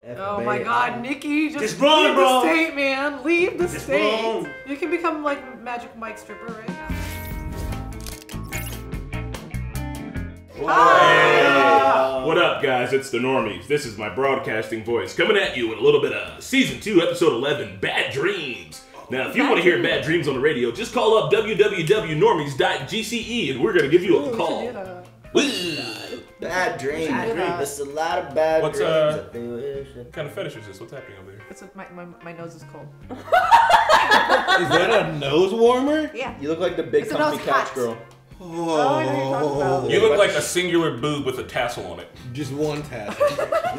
Oh my God, Micky, just run, leave bro. the state, man. Leave the state. Run. You can become like Magic Mike stripper right now. Hey. What up, guys? It's the Normies. This is my broadcasting voice coming at you with a little bit of Season 2, Episode 11, Bad Dreams. Now, if you want to hear Bad Dreams on the radio, just call up www.normies.gce and we're going to give you a call. Bad dreams. There's a lot of bad dreams. What kind of fetish is this? What's happening over there? It's my nose is cold. Is that a nose warmer? Yeah. You look like the big comfy couch girl. Oh, I know what you're talking about. You look like a singular boob with a tassel on it. Just one tassel.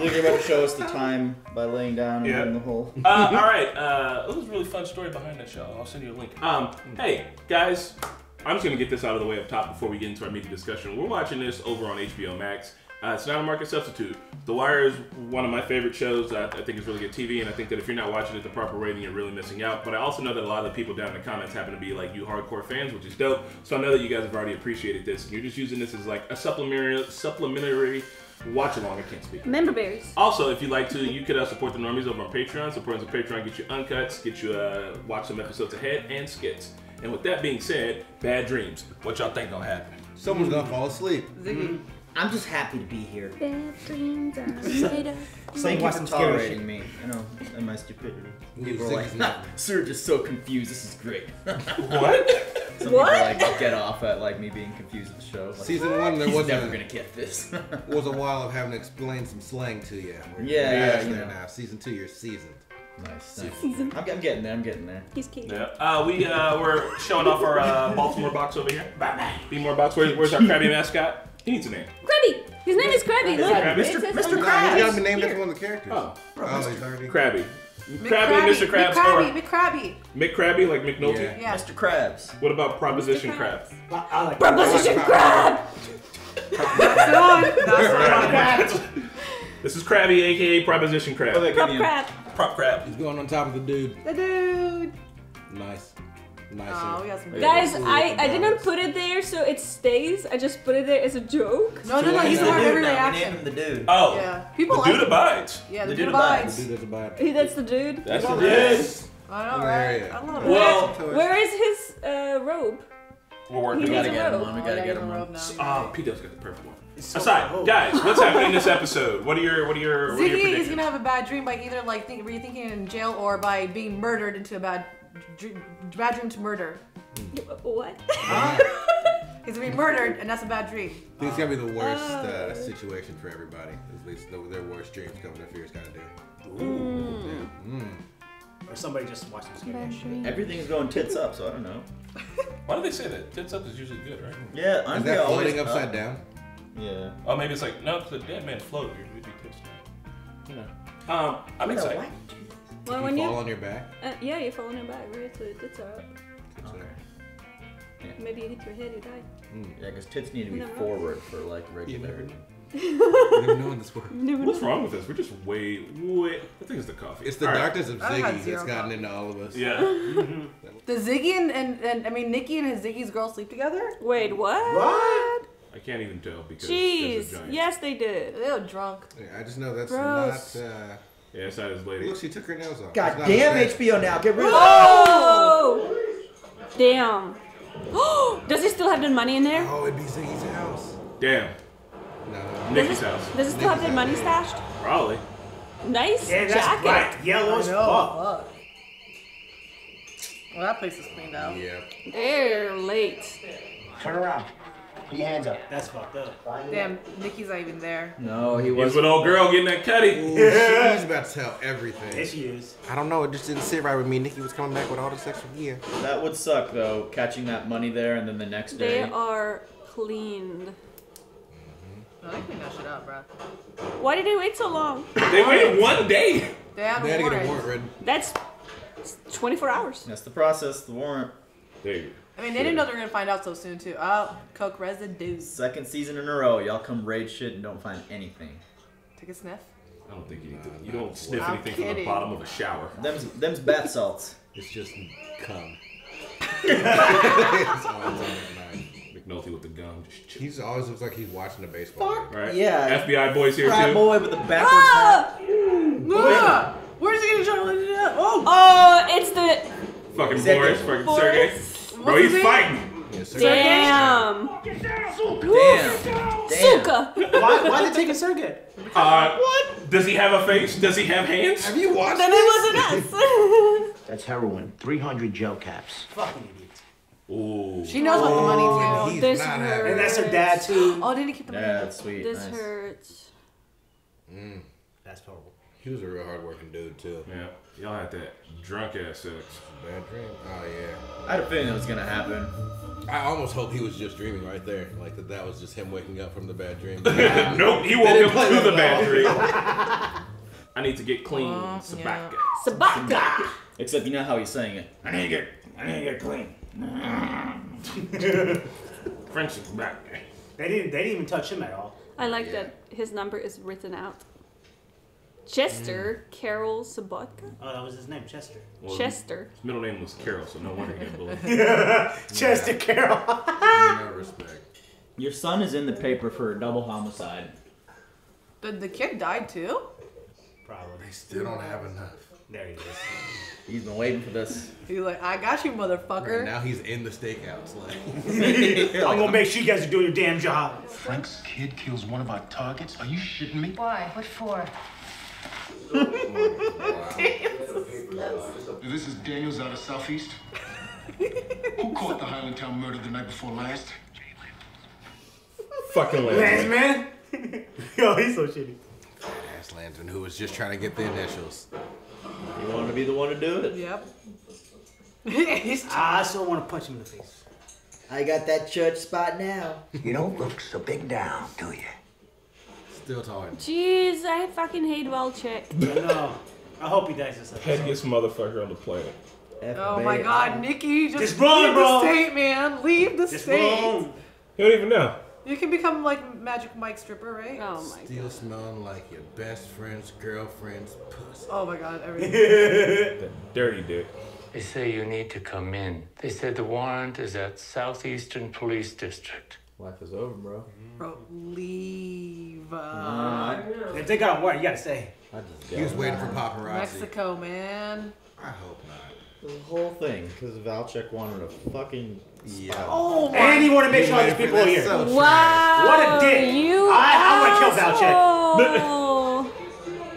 You're about to show us the time by laying down and in the hole. All right. It was a really fun story behind that show. I'll send you a link. Hey, guys. I'm just going to get this out of the way up top before we get into our meaty discussion. We're watching this over on HBO Max. It's not a market substitute. The Wire is one of my favorite shows. I think it's really good TV, and I think that if you're not watching it the proper rating, you're really missing out. But I also know that a lot of the people down in the comments happen to be like you hardcore fans, which is dope. So I know that you guys have already appreciated this, and you're just using this as like a supplementary watch along. I can't speak. Member berries. Also, if you'd like to, you could support the Normies over on Patreon. Supporting the Patreon gets you uncuts, get you watch some episodes ahead, and skits. And with that being said, Bad Dreams. What y'all think gonna happen? Someone's gonna fall asleep. Ziggy. I'm just happy to be here. Bad dreams are made of. Thank you for tolerating me, and my stupidity. People are like, Sir, just so confused. This is great. What? Some people like get off at like me being confused with the show. Like, Season 1, there he's was never gonna get this. was a while of having to explain some slang to you. Yeah, you know. Now. Season 2, you're seasoned. Nice. I'm getting there. I'm getting there. He's cute. Yeah. We're showing off our Baltimore box over here. Be more box. Where's our Krabby mascot? He needs a name. Krabby! His name is Krabby. Look. Mr. Krabs. He's gotta be named after one of the characters. Oh, he's already... Krabby. Krabby, Mr. Krabs, McKrabby. McKrabby, like McNulty? Yeah. Mr. Krabs. What about Proposition Crab? I like Proposition Crab! That's the one. This is Krabby, aka Proposition Crab. Prop crab. Prop crab. He's going on top of the dude. The dude. Nice. Oh, we got some Guys, I didn't put it there so it stays. I just put it there as a joke. No, he's more everyday We action. named him the dude. Oh. Yeah. People The like dude it. abides. Yeah, the The dude dude abides. The dude that's about That's the dude. That's the Yes. dude. I know, right? I love it. Well, Where is his robe? we're working He on needs it. a robe. We gotta get him on. P-Dub's got the perfect one. Aside, guys, what's happening in this episode? What are your Ziggy predictions? is gonna have a bad dream by either like rethinking in jail or by being murdered into a bad dream to murder. What? He's gonna be murdered, and that's a bad dream. I think it's gonna be the worst situation for everybody. At least their worst dreams coming to fears gotta do. Or somebody just watching miscommunication. Everything's going tits up, so I don't know. Why do they say that? Tits up is usually good, right? Yeah, Is I'm that always floating upside down? Yeah. Oh, maybe it's like, no, because the dead man float. Usually be tits down. I'm excited. Well, You when fall on your back? yeah, you fall on your back, right? So tits are up. Okay. Maybe you hit your head, you die. Yeah, because tits need to be No. forward for like regularity. You never know in this world. What's wrong with us? We're just way. I think it's the coffee. It's the All right. darkness of I had Ziggy zero that's gotten coffee. into all of us. Yeah. Does Ziggy and I mean Nikki and Ziggy's girl sleep together? Wait, what? What? I can't even tell because Jeez. there's a giant. Yes, they did. They were drunk. Yeah, I just know that's Gross. not... Yeah, it's not his lady. Look, she took her nails off. God It's not damn bad. HBO now, get rid of Oh! Damn. Does he still have the money in there? Oh, it'd be Ziggy's house. Damn. No. Nicky's house. Does he still have the money stashed? Probably. Nice Yeah, that's jacket. black. Yellow as fuck. Fuck. Well, that place is cleaned out. Yeah. They're late. Turn around. Put your hands up. That's fucked up. Damn, Nikki's not even there. No, he He was was. with old girl getting that cutty. She's about to tell everything. There she is. I don't know, it just didn't sit right with me. Nikki was coming back with all this extra gear. That would suck though, catching that money there and then the next They day. are cleaned. No, they cleaned that shit up, bro. Why did they wait so long? They waited one day. They had They had a to get a warrant. warrant ready. That's 24 hours. That's the process, the warrant. There you go. I mean, they didn't know they were gonna find out so soon too. Oh, coke residues. Second season in a row, y'all come raid shit and don't find anything. Take a sniff. I don't think you need to. You don't sniff I'm anything from the kidding. bottom of a shower. Them's bath salts. It's just cum. McNulty with the gum. Just chill. He always looks like he's watching a baseball game. Right? Yeah. FBI boys here Frat too. boy with the backwards hat. Who Fucking Boris, fucking Sergey. Bro, he's fighting. Yes, sir. Damn. Damn. Suka. Why they taking Sergey? What? Does he have a face? Does he have hands? Have you watched Then this? it wasn't us. That's heroin. 300 gel caps. Fucking idiots. Ooh. She knows what the money too. He's This not And having that's her dad too. Oh, didn't he keep the money? Yeah, that's sweet. This Nice. hurts. That's horrible. He was a real hard-working dude, too. Yeah. Y'all had that drunk-ass sex. Bad dream? Oh, yeah. I had a feeling it was gonna happen. I almost hope he was just dreaming right there. Like, that was just him waking up from the bad dream. Nope, he woke up to the bad dream. I need to get clean. Sabaka. Sabaka. Except you know how he's saying it. I need to get clean. French Sabaka. They didn't even touch him at all. I like that his number is written out. Chester Carol Sabotka. Oh, that was his name, Chester. Well, Chester. his middle name was Carol, so no wonder he got bullied. Chester Carroll. No respect. Your son is in the paper for a double homicide. The kid died too? Probably. They still don't have enough. There he is. He's been waiting for this. He's like, I got you, motherfucker. Right now he's in the steakhouse. Like, I'm gonna make sure you guys are doing your damn job. Frank's kid kills one of our targets? Are you shitting me? Why? What for? This is Daniels out of Southeast. Who caught the Highlandtown murder the night before last? Fucking Lance, man. Yo, he's so shitty. ass Lantern, who was just trying to get the initials. You want to be the one to do it? Yep. I still want to punch him in the face. I got that church spot now. You don't look so big down, do you? Still talking. Jeez, I fucking hate Valchek. No. I hope he dies this episode. Heaviest motherfucker on the planet. Oh my god, Nikki, just run, leave bro. the state, man. Leave the state. Run. You don't even know. You can become like Magic Mike stripper, right? Oh my Still god. smelling like your best friend's girlfriend's pussy. Oh my god, everything. That dirty dick. They say you need to come in. They said the warrant is at Southeastern Police District. Life is over, bro. Bro, leave. If they got a warrant, you gotta stay. He was waiting for paparazzi. Mexico, man. I hope not. The whole thing, because Valchek wanted a fucking spot. Oh my. And he wanted to make sure all these people are here. So Wow. What a dick. You I wanna kill Valchek. asshole.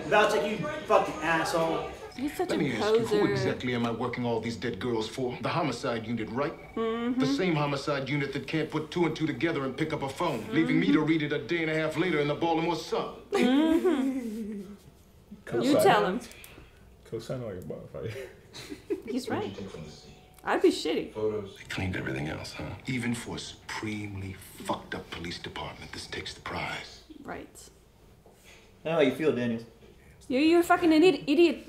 Valchek, you fucking asshole. You're such Let a me ask you, who poser. exactly am I working all these dead girls for? The homicide unit, right? The same homicide unit that can't put two and two together and pick up a phone, leaving me to read it a day and a half later in the Baltimore Sun. You tell him. Co-sign like a bonfire. He's right. I'd be shitty. They cleaned everything else, huh? Even for a supremely fucked up police department, this takes the prize. Right. How you feel, Daniels? You're fucking an idiot.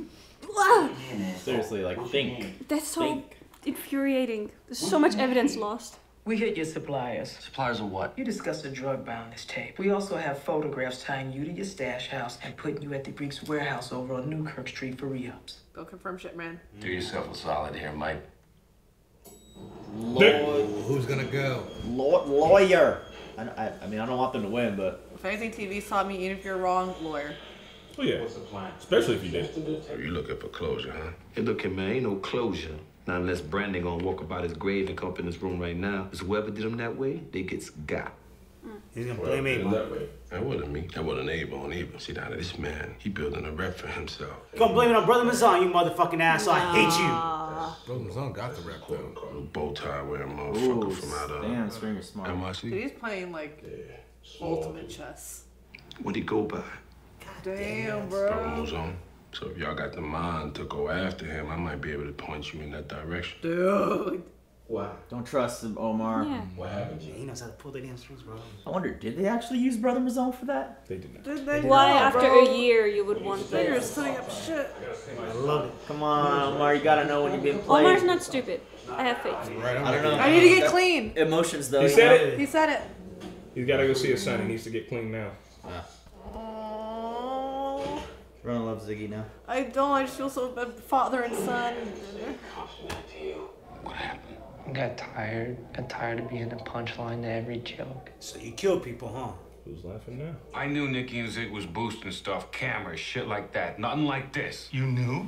Wow. Seriously, like, think. That's so Think. infuriating. There's so much evidence lost. We hit your suppliers. Suppliers of what? You discussed a drug bound in this tape. We also have photographs tying you to your stash house and putting you at the Greeks warehouse over on Newkirk Street for re-ups. Go confirm shit, man. Do yourself a solid here, Mike. Who's gonna go? Lawyer. I mean, I don't want them to win, but If anything, TV saw me, even if you're wrong, lawyer. Oh yeah. Especially if you did. So you looking for closure, huh? Hey, look here, man, ain't no closure. Not unless Brandon gonna walk about his grave and come up in this room right now. Because whoever did him that way, they gets got. He's gonna blame Abel. That wasn't me. That wasn't Abel either. See, now this man, he building a rep for himself. Gonna blame it on Brother Mazan, you motherfucking asshole. I hate you. Bro, Mazon got the rep though. Little bow tie wearing motherfucker ooh, from out of damn, Springer's smart. Dude, MIC. he's playing like ultimate chess. What'd he go by? Damn, Brother bro. Mozone. So if y'all got the mind to go after him, I might be able to point you in that direction. Dude. Don't trust him, Omar. Yeah. He knows how to pull the damn strings, bro. I wonder, did they actually use Brother Mazone for that? They did not. Did they Why know, after bro? a year you would want You're this? setting up shit. I love it. Come on, Omar, you gotta know when you've been played. Omar's not stupid. I have faith. Right on. I don't know. I need to get clean. Emotions, though. He you said know? it. He said it. He's gotta go see his son. He needs to get clean now. Oh, Ron loves Ziggy now. I don't. I just feel so bad. Father and son. What happened? I got tired. Got tired of being a punchline to every joke. So you kill people, huh? Who's laughing now? I knew Nicky and Zig was boosting stuff, cameras, shit like that. Nothing like this. You knew?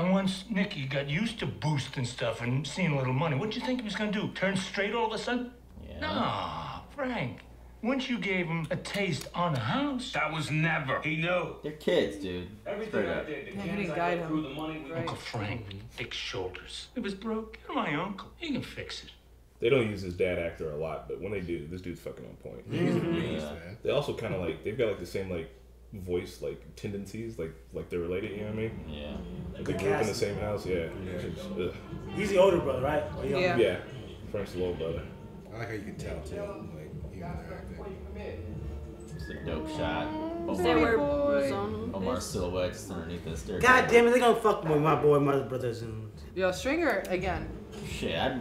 And once Micky got used to boosting stuff and seeing a little money, what'd you think he was gonna do? Turn straight all of a sudden? Yeah. Nah, Frank. Once you gave him a taste on the house, that was never. He knew. They're kids, dude. Everything I did, the Yeah, games you didn't I guide got him. through, the money we Uncle Frank, thick shoulders. It was broke. You're my uncle. He can fix it. They don't use his dad actor a lot, but when they do, this dude's fucking on point. He's a beast, man. They also kind of like, they've got like the same like voice like tendencies, like they're related. You know what I mean? Yeah. Like they grew up in the same house. Yeah. Ugh. He's the older brother, right? Or younger? Yeah. Yeah. Frank's the little brother. I like how you can tell too, like even their acting. It's a dope shot. They were Omar's silhouette just underneath the staircase. God damn it, they gonna fuck with my boy, my brothers and. Yo, Stringer again. Shit, I'd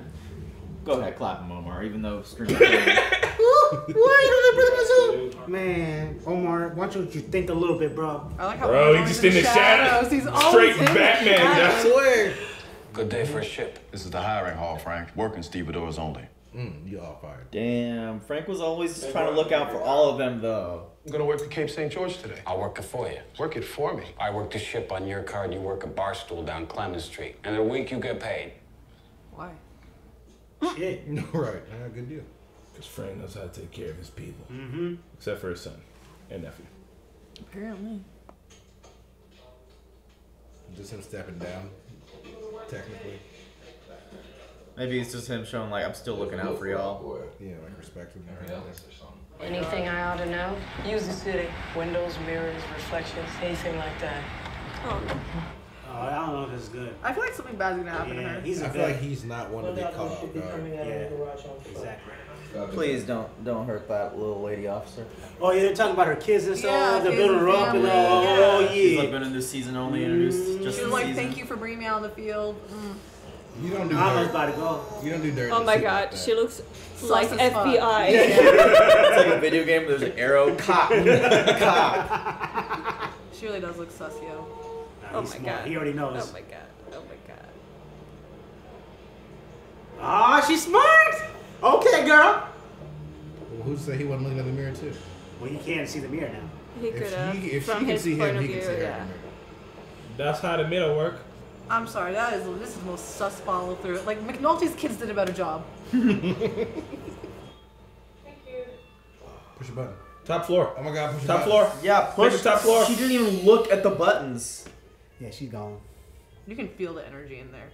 go ahead, clap him, Omar, even though Stringer. Why you don't let brother Man, Omar, why don't you think a little bit, bro? I like how Bro, he's just in the shadows. He's Straight always in Batman, the shadows. I swear. Good day for a ship. This is the hiring hall, Frank. Working stevedores only. You all fired. Damn, Frank was always just trying to look out for all of them, though. I'm gonna work for Cape St. George today. I'll work it for you. Work it for me. I work the ship on your card, you work a bar stool down Clemens Street. And in a week you get paid. Why? Shit. No, right. Yeah, good deal. Because Frank knows how to take care of his people. Mm-hmm. Except for his son and nephew. Apparently. Just him stepping down, technically. Maybe it's just him showing, like, I'm still looking out for y'all. Yeah, like respect him and everything. Anything I ought to know? Use the city. Windows, mirrors, reflections, anything like that. Oh. Oh, I don't know if this is good. I feel like something bad's gonna happen to her. He's I feel like he's not one to be caught off guard. Yeah, exactly. Please don't hurt that little lady officer. Oh yeah, they're talking about her kids and stuff. Yeah, they're kids building her and up and family, oh yeah. She's like been in this season only introduced just She was this like, season. thank you for bringing me out on the field. You don't do I'm dirt. about to go. You don't do dirt. Oh in my the god, suit she looks Sus like as fuck. FBI. It's like a video game. There's an arrow. Cop. Cop. She really does look sus, yo. Oh He's my smart. god. He already knows. Oh my god. Oh my god. Ah, she's smart. Okay, girl. Well, who said he wasn't looking at the mirror too? Well, you can't see the mirror now. He could have. If From she can his see point him, of he view, can see her in yeah. the mirror. That's how the middle work. I'm sorry, this is the most sus follow through. Like, McNulty's kids did a better job. Push a button. Top floor. Oh my god, push a Top button. floor. Yeah, push. Maybe top floor. She didn't even look at the buttons. Yeah, she's gone. You can feel the energy in there.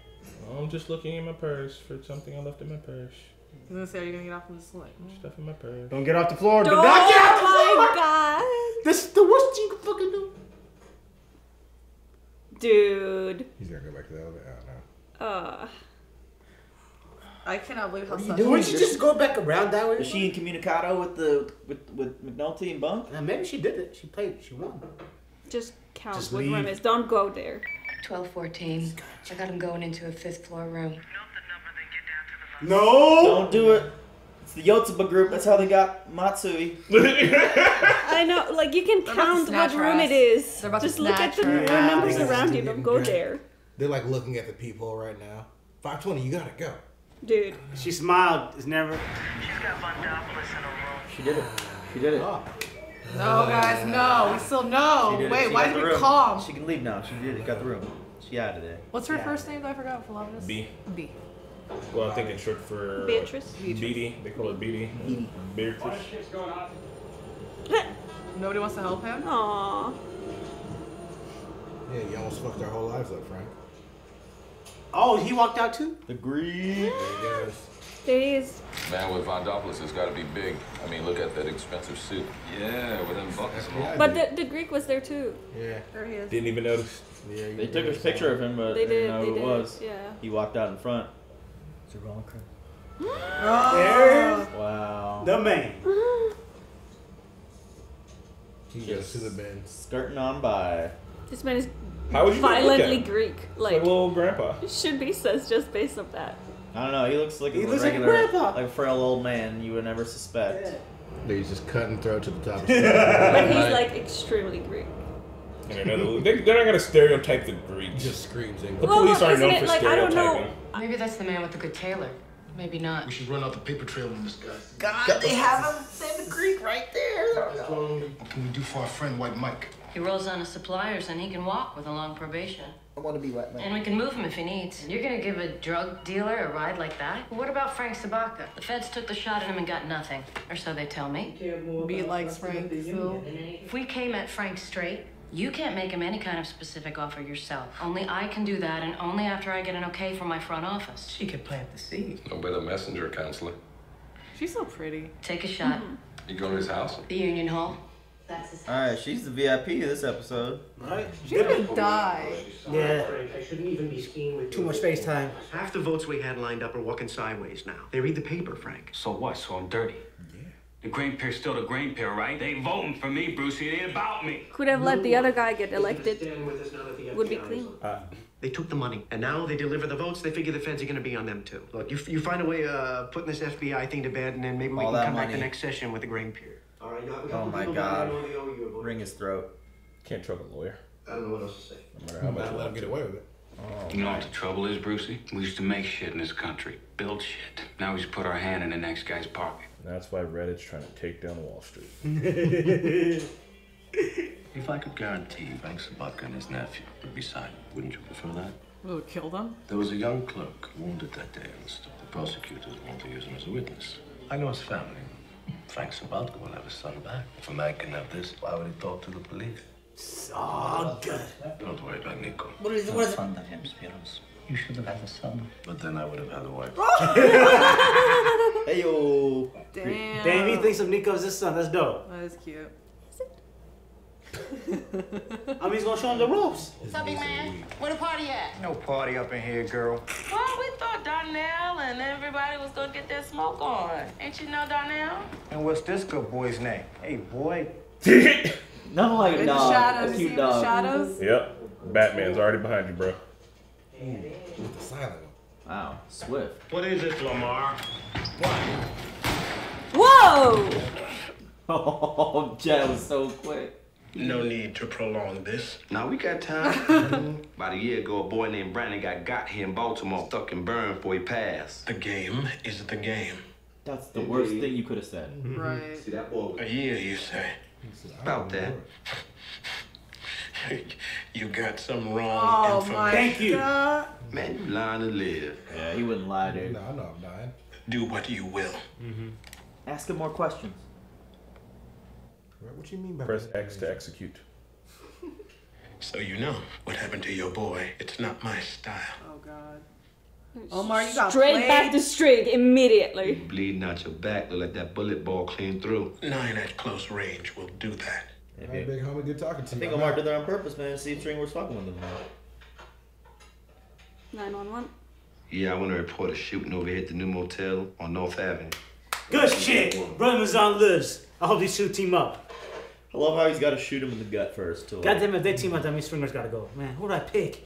I'm just looking in my purse for something I left in my purse. I was gonna say, are you gonna get off of this line? Stuff in my purse. Don't get off the floor. Oh Do not get off the my floor. god. This is the worst thing you can fucking do. Dude. He's gonna go back to the elevator. Oh, no. I cannot believe how What are you sus. doing? Wouldn't you just go back around that way? Is she in communicado with McNulty and Bunk? Maybe she did it. She played. She won. Just count Just with leave. Remus. Don't go there. 1214. I got him going into a 5th floor room. No. Don't do it. It's the Yotsuba group. That's how they got Matsui. I know, like you can They're about to count snatch what her room ass. it is. They're about to Just look at snatch the her ass. numbers Yeah, around you. just Don't getting go grabbed. there. They're like looking at the people right now. 520, you gotta go. Dude. She smiled. It's never. She's got Vondopolis in her room. She did it. She did it. Oh. No, guys, no. We still She no. did it. Wait, She why got did the we room. calm? She can leave now. She did it. Got the room. She out of there. What's her Yeah. first name that I forgot for Loveness? B. B. Well, I think it's short for Beatrice. Beatty. They call her Beatty. Beatrice. Nobody wants to help him? Aww. Yeah, you almost fucked our whole lives up, Frank. Oh, he walked out too. The Greek. There he goes. There he is. Man with Vondopolis has got to be big. I mean, look at that expensive suit. Yeah, with them buckets and all. But the Greek was there too. Yeah. There he is. Didn't even notice. Yeah. They took a picture of him, but They they did, didn't know they who it did, was. yeah. He walked out in front. It's a wrong There's Wow. the man. He goes to the bins. Skirting on by. This man is How would you look at violently him? Greek. It's Like, like little grandpa. should be sus just based on that. I don't know. He looks like He a looks like a regular, grandpa. like a frail old man you would never suspect. He's just cutting throat to the top of But the he's like extremely Greek. And they're not gonna stereotype the Greeks. Just screams English. The police aren't isn't known it for like, I don't know. stereotyping. Maybe that's the man with the good tailor. Maybe not. We should run out the paper trail on this guy. God, they have him in the Greek right there. What can we do for our friend White Mike? He rolls on his suppliers and he can walk with a long probation. I want to be wet, man. And we can move him if he needs. You're gonna give a drug dealer a ride like that? What about Frank Sabaka? The feds took the shot at him and got nothing. Or so they tell me. Be likes Frank, so. If we came at Frank straight, you can't make him any kind of specific offer yourself. Only I can do that, and only after I get an okay from my front office. She can plant the seed. No better messenger, counselor. She's so pretty. Take a shot. You go to his house? The Union Hall. That's his house. Alright, she's the VIP of this episode. Right? She's gonna die. Yeah. I shouldn't even be skiing with Too much FaceTime. Half the votes we had lined up are walking sideways now. They read the paper, Frank. So what? So I'm dirty? Yeah. The grain peer's still the grain peer, right? They ain't voting for me, Brucey. It ain't about me. Could have let the other guy get elected. Would be clean. They took the money, and now they deliver the votes. They figure the feds are going to be on them, too. Look, you find a way of putting this FBI thing to bed, and then maybe we All can that come back money. the next session with the grain peer. All right, now Oh my god. Ring his throat. Can't trouble a lawyer. I don't know what else to say. No matter how much Let him get away with it. Oh, You know what the trouble is, Brucey? We used to make shit in this country. Build shit. Now we just put our hand in the next guy's pocket. That's why Reddit's trying to take down Wall Street. If I could guarantee Frank Sabaka and his nephew would be silent, wouldn't you prefer that? Will it kill them? There was a young clerk wounded that day on the store. The prosecutors want to use him as a witness. I know his family. Frank Sabaka will have his son back. If a man can have this, why would he talk to the police? Oh, good. Don't worry about Nico. What is it? You should have had a son. But then I would have had a wife. Hey, yo. Damn. Damn, he thinks of Nico as his son. That's dope. That is cute. I mean, he's gonna show him the ropes. What's up, big man? Where the party at? No party up in here, girl. Well, we thought Darnell and everybody was gonna get that smoke on. Ain't you know Darnell? And what's this good boy's name? Hey, boy. No, like a In the dog. shadows, A you cute see in the dog. shadows? Yep. Batman's already behind you, bro. With the silent one. Wow, swift. What is this, Lamar? Whoa! Oh, that was so quick. No need to prolong this. Now we got time. About a year ago, a boy named Brandon got here in Baltimore, stuck and burned before he passed. The game is the game. That's the worst thing you could have said. Right. See that boy? A year, you say? About that. You got some wrong Oh information. my Thank you. God. Man, you lying to live. Yeah, he wouldn't lie, dude. No, I know I'm dying. Do what you will. Ask him more questions. What you mean by Press X to execute. So you know what happened to your boy. It's not my style. Oh God. Omar, you got Straight played. back to street immediately. Bleeding out your back, look like that bullet ball clean through. 9 at close range will do that. All right, big homie, good talking to I you. think Omar did that on purpose, man. See if String was fucking with him. 911. Yeah, I want to report a shooting over here at the new motel on North Avenue. Good shit. Ramazan lives. I hope these two team up. I love how he's got to shoot him in the gut first. To Goddamn, if they team up, that means Stringer's gotta go. Man, who do I pick?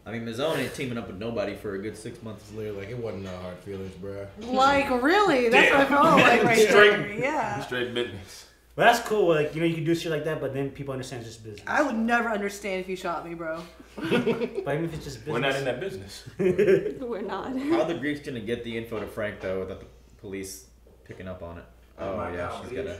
I mean, Mazzone ain't teaming up with nobody for a good 6 months. It's literally like, it wasn't no hard feelings, bro. Like, really? That's what I felt like right there. Yeah. Straight business. But that's cool. Like, you know, you can do shit like that, but then people understand it's just business. I would never understand if you shot me, bro. But even if it's just business. We're not in that business. We're not. How are the Greeks gonna get the info to Frank though without the police picking up on it? Oh yeah, she's gotta.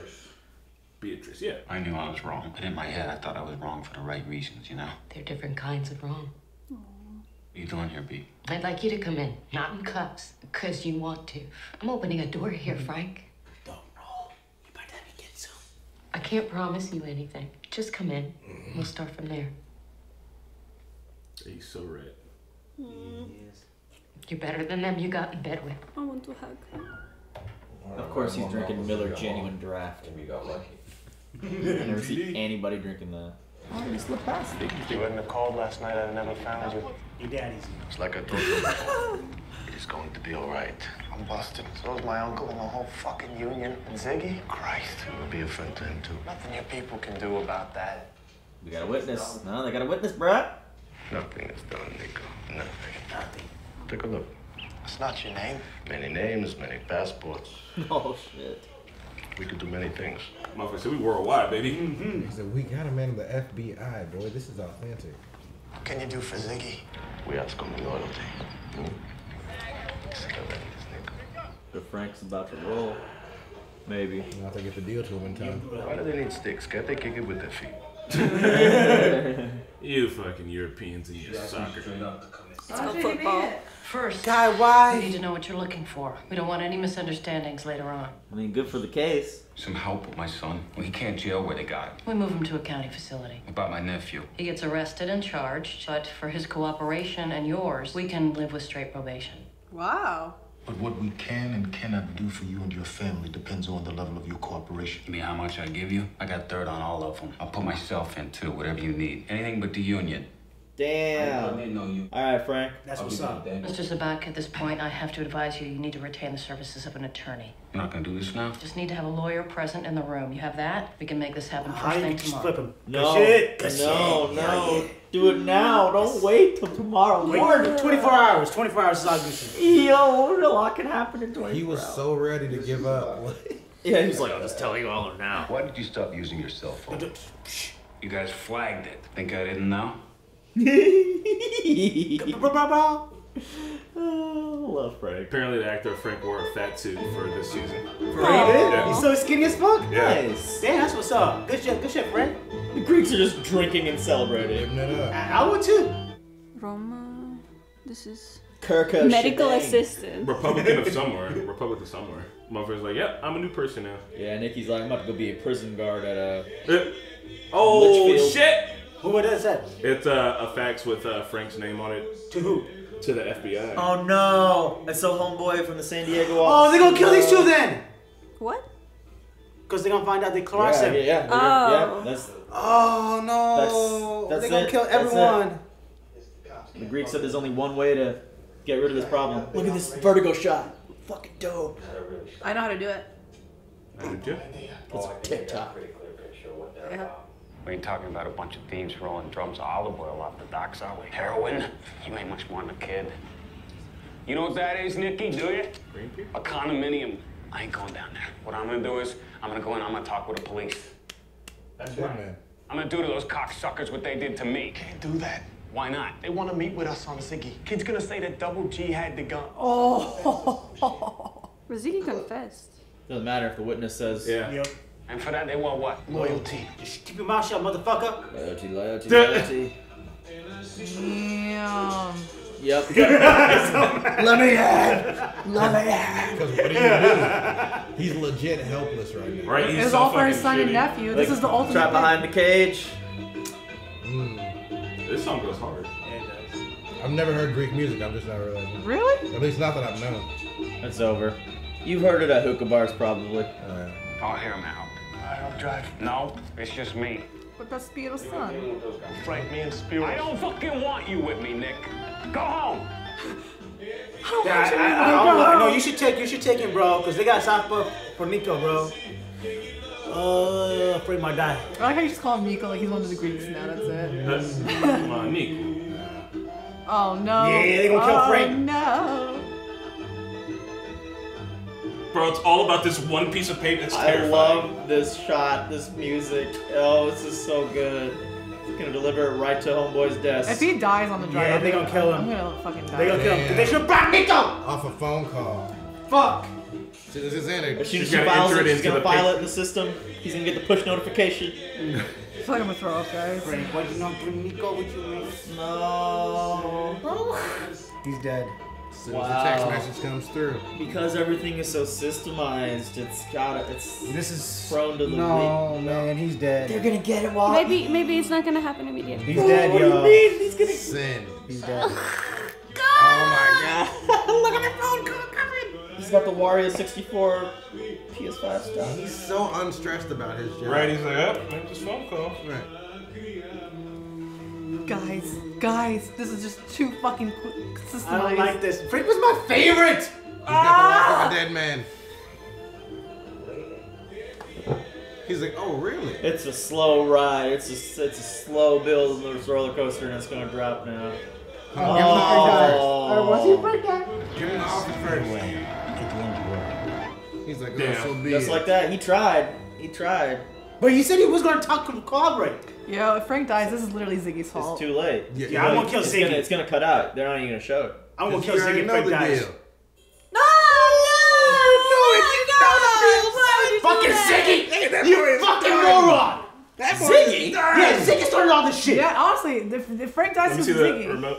Beatrice, yeah. I knew I was wrong, but in my head I thought I was wrong for the right reasons, you know? They're different kinds of wrong. What are you doing here, B? I'd like you to come in, not in cuffs, because you want to. I'm opening a door here, Frank. Don't roll. You better let me get some. I can't promise you anything. Just come in. We'll start from there. He's so red. You're better than them you got in bed with. I want to hug him. Of course, he's drinking Miller Genuine Draft. We got lucky. I never see anybody drinking that. Oh, you slipped past it. If you hadn't have called last night, I'd have never found you. Your daddy's. It's like I told you before. It is going to be all right. I'm busted. So's my uncle and the whole fucking union. And Ziggy? Christ, we'll be a friend to him, too. Nothing you people can do about that. We got a witness. No, they got a witness, bruh. Nothing is done, Nico. Nothing. Take a look. That's not your name. Many names, many passports. Oh, shit. We could do many things. Motherfucker said we worldwide, baby. He said, we got a man in the FBI, boy. This is authentic. What can you do for Ziggy? We ask only loyalty. Sick of that, Nico. The Frank's about to roll. Maybe. I'll have to get the deal to him in time. Why do they need sticks? Can't they kick it with their feet? You fucking Europeans and your soccer. It's called football. First, Guy, why? we need to know what you're looking for. We don't want any misunderstandings later on. I mean, good for the case. Some help with my son. Well, he can't jail where they got him. We move him to a county facility. What about my nephew? He gets arrested and charged, but for his cooperation and yours, we can live with straight probation. Wow. But what we can and cannot do for you and your family depends on the level of your cooperation. You mean how much I give you? I got third on all of them. I'll put myself in too, whatever you need. Anything but the union. Damn. I didn't know you. All right, Frank. That's what's up. Mr. Zabak, at this point, I have to advise you, you need to retain the services of an attorney. You're not gonna do this now? Just need to have a lawyer present in the room. You have that? We can make this happen first I thing just tomorrow. flip him. No, Good shit. no. Do it now. Don't wait till tomorrow morning. 24 hours. 24 hours is all good shit. Yo, a lot can happen in 24 He was hours. so ready to give up. Yeah, he's like, I'll just tell you all now. Why did you stop using your cell phone? You guys flagged it. Think I didn't know? Love Frank. Apparently, the actor Frank wore a fat suit for this season. Yeah. He's so skinny as fuck? Yeah. Nice. Damn, that's what's up. Good shit, Frank. The Greeks are just drinking and celebrating. I would too. Roma, this is Kirko medical Shebang. assistant. Republican of somewhere. Republic of somewhere. Motherfucker's like, yep, I'm a new person now. Yeah, Nikki's like, I'm about to go be a prison guard at a. Oh, Litchfield. shit! Who is that? It's a fax with Frank's name on it. To who? To the FBI. Oh no! It's a homeboy from the San Diego Oh, office. they're gonna kill these two then. What? Because they're gonna find out they crossed him. Yeah. Oh. Yeah, that's Oh no. That's They're gonna it. kill That's everyone. the Greek said there's only one way to get rid of this problem. Look at this vertigo shot. Fucking dope. I know how to do it. It's TikTok. Yeah. We ain't talking about a bunch of thieves rolling drums of olive oil off the docks, are we? Heroin? You ain't much more than a kid. You know what that is, Nicky, do you? A condominium. I ain't going down there. What I'm gonna do is, I'm gonna go in, I'm gonna talk with the police. That's right, man. I'm gonna do to those cocksuckers what they did to me. Can't do that. Why not? They want to meet with us on Ziggy. Kid's gonna say that Double G had the gun. Oh. Ziggy confessed. Doesn't matter if the witness says. Yep. And for that, they want what? Loyalty. Just keep your mouth shut, motherfucker. Loyalty. Damn. Yep. Let me in. Because what do you do? He's legit helpless right now. Right? It was all for his son and nephew. This is the ultimate. Trapped behind the cage. This song goes hard. I've never heard Greek music. I'm just not realizing. Really? At least not that I've known. It's over. You've heard it at hookah bars, probably. I'll hear him out. I'll drive. No, it's just me. But that's Speedo's son. Frank, me and Spirit. I don't fucking want you with me, Nick. Go home. No, you should take him, bro, because they got soft for Nico, bro. Frank might die. I like how you just call him Nico like he's one of the Greeks now. That's it. Come on, Nico. Oh no. Yeah, they gonna kill Frank. Oh no. Bro, it's all about this one piece of paper. It's I terrifying. love this shot, this music. Oh, this is so good. He's gonna deliver it right to Homeboy's desk. If he dies on the drive, Yeah, they gonna kill him. I'm gonna fucking die. They gonna kill him. They should brought Nico. Off a phone call. Fuck. As soon as it's in it. As soon as She's she gotta files enter it, it she's into gonna the file paper. it in the system. He's gonna get the push notification. I feel like I'm gonna throw up, guys. Frank, why you not bring Nico with you, man? No. He's dead. As soon as the text message comes through. Because everything is so systemized, it's This is prone to the no, man, he's dead. They're gonna get it while Maybe it's not gonna happen immediately. He's dead, What yo. do you mean? He's gonna Sin. He's dead. Oh my god. Look at the phone call coming. He's got the Wario 64 PS5 stuff. He's so unstressed about his job. Right, he's like, oh, make this phone call. Right. Guys, this is just too fucking systemized. I don't like this. Frank was my favorite. He's got the walk of a dead man. He's like, oh really? It's a slow ride. It's a slow build in this roller coaster, and it's gonna drop now. What's he break that? Give him the office first. He's like, oh, so be Just it. like that. He tried. But he said he was gonna talk to cooperate. Yo, if Frank dies, this is literally Ziggy's fault. It's too late. Yeah, I'm gonna kill Ziggy. It's gonna cut out. They're not even gonna show it. I'm gonna kill Ziggy if Frank dies. No! Why would you fucking Ziggy! You fucking moron! Ziggy? Yeah, Ziggy started all this shit. Yeah, honestly, if Frank dies with Ziggy.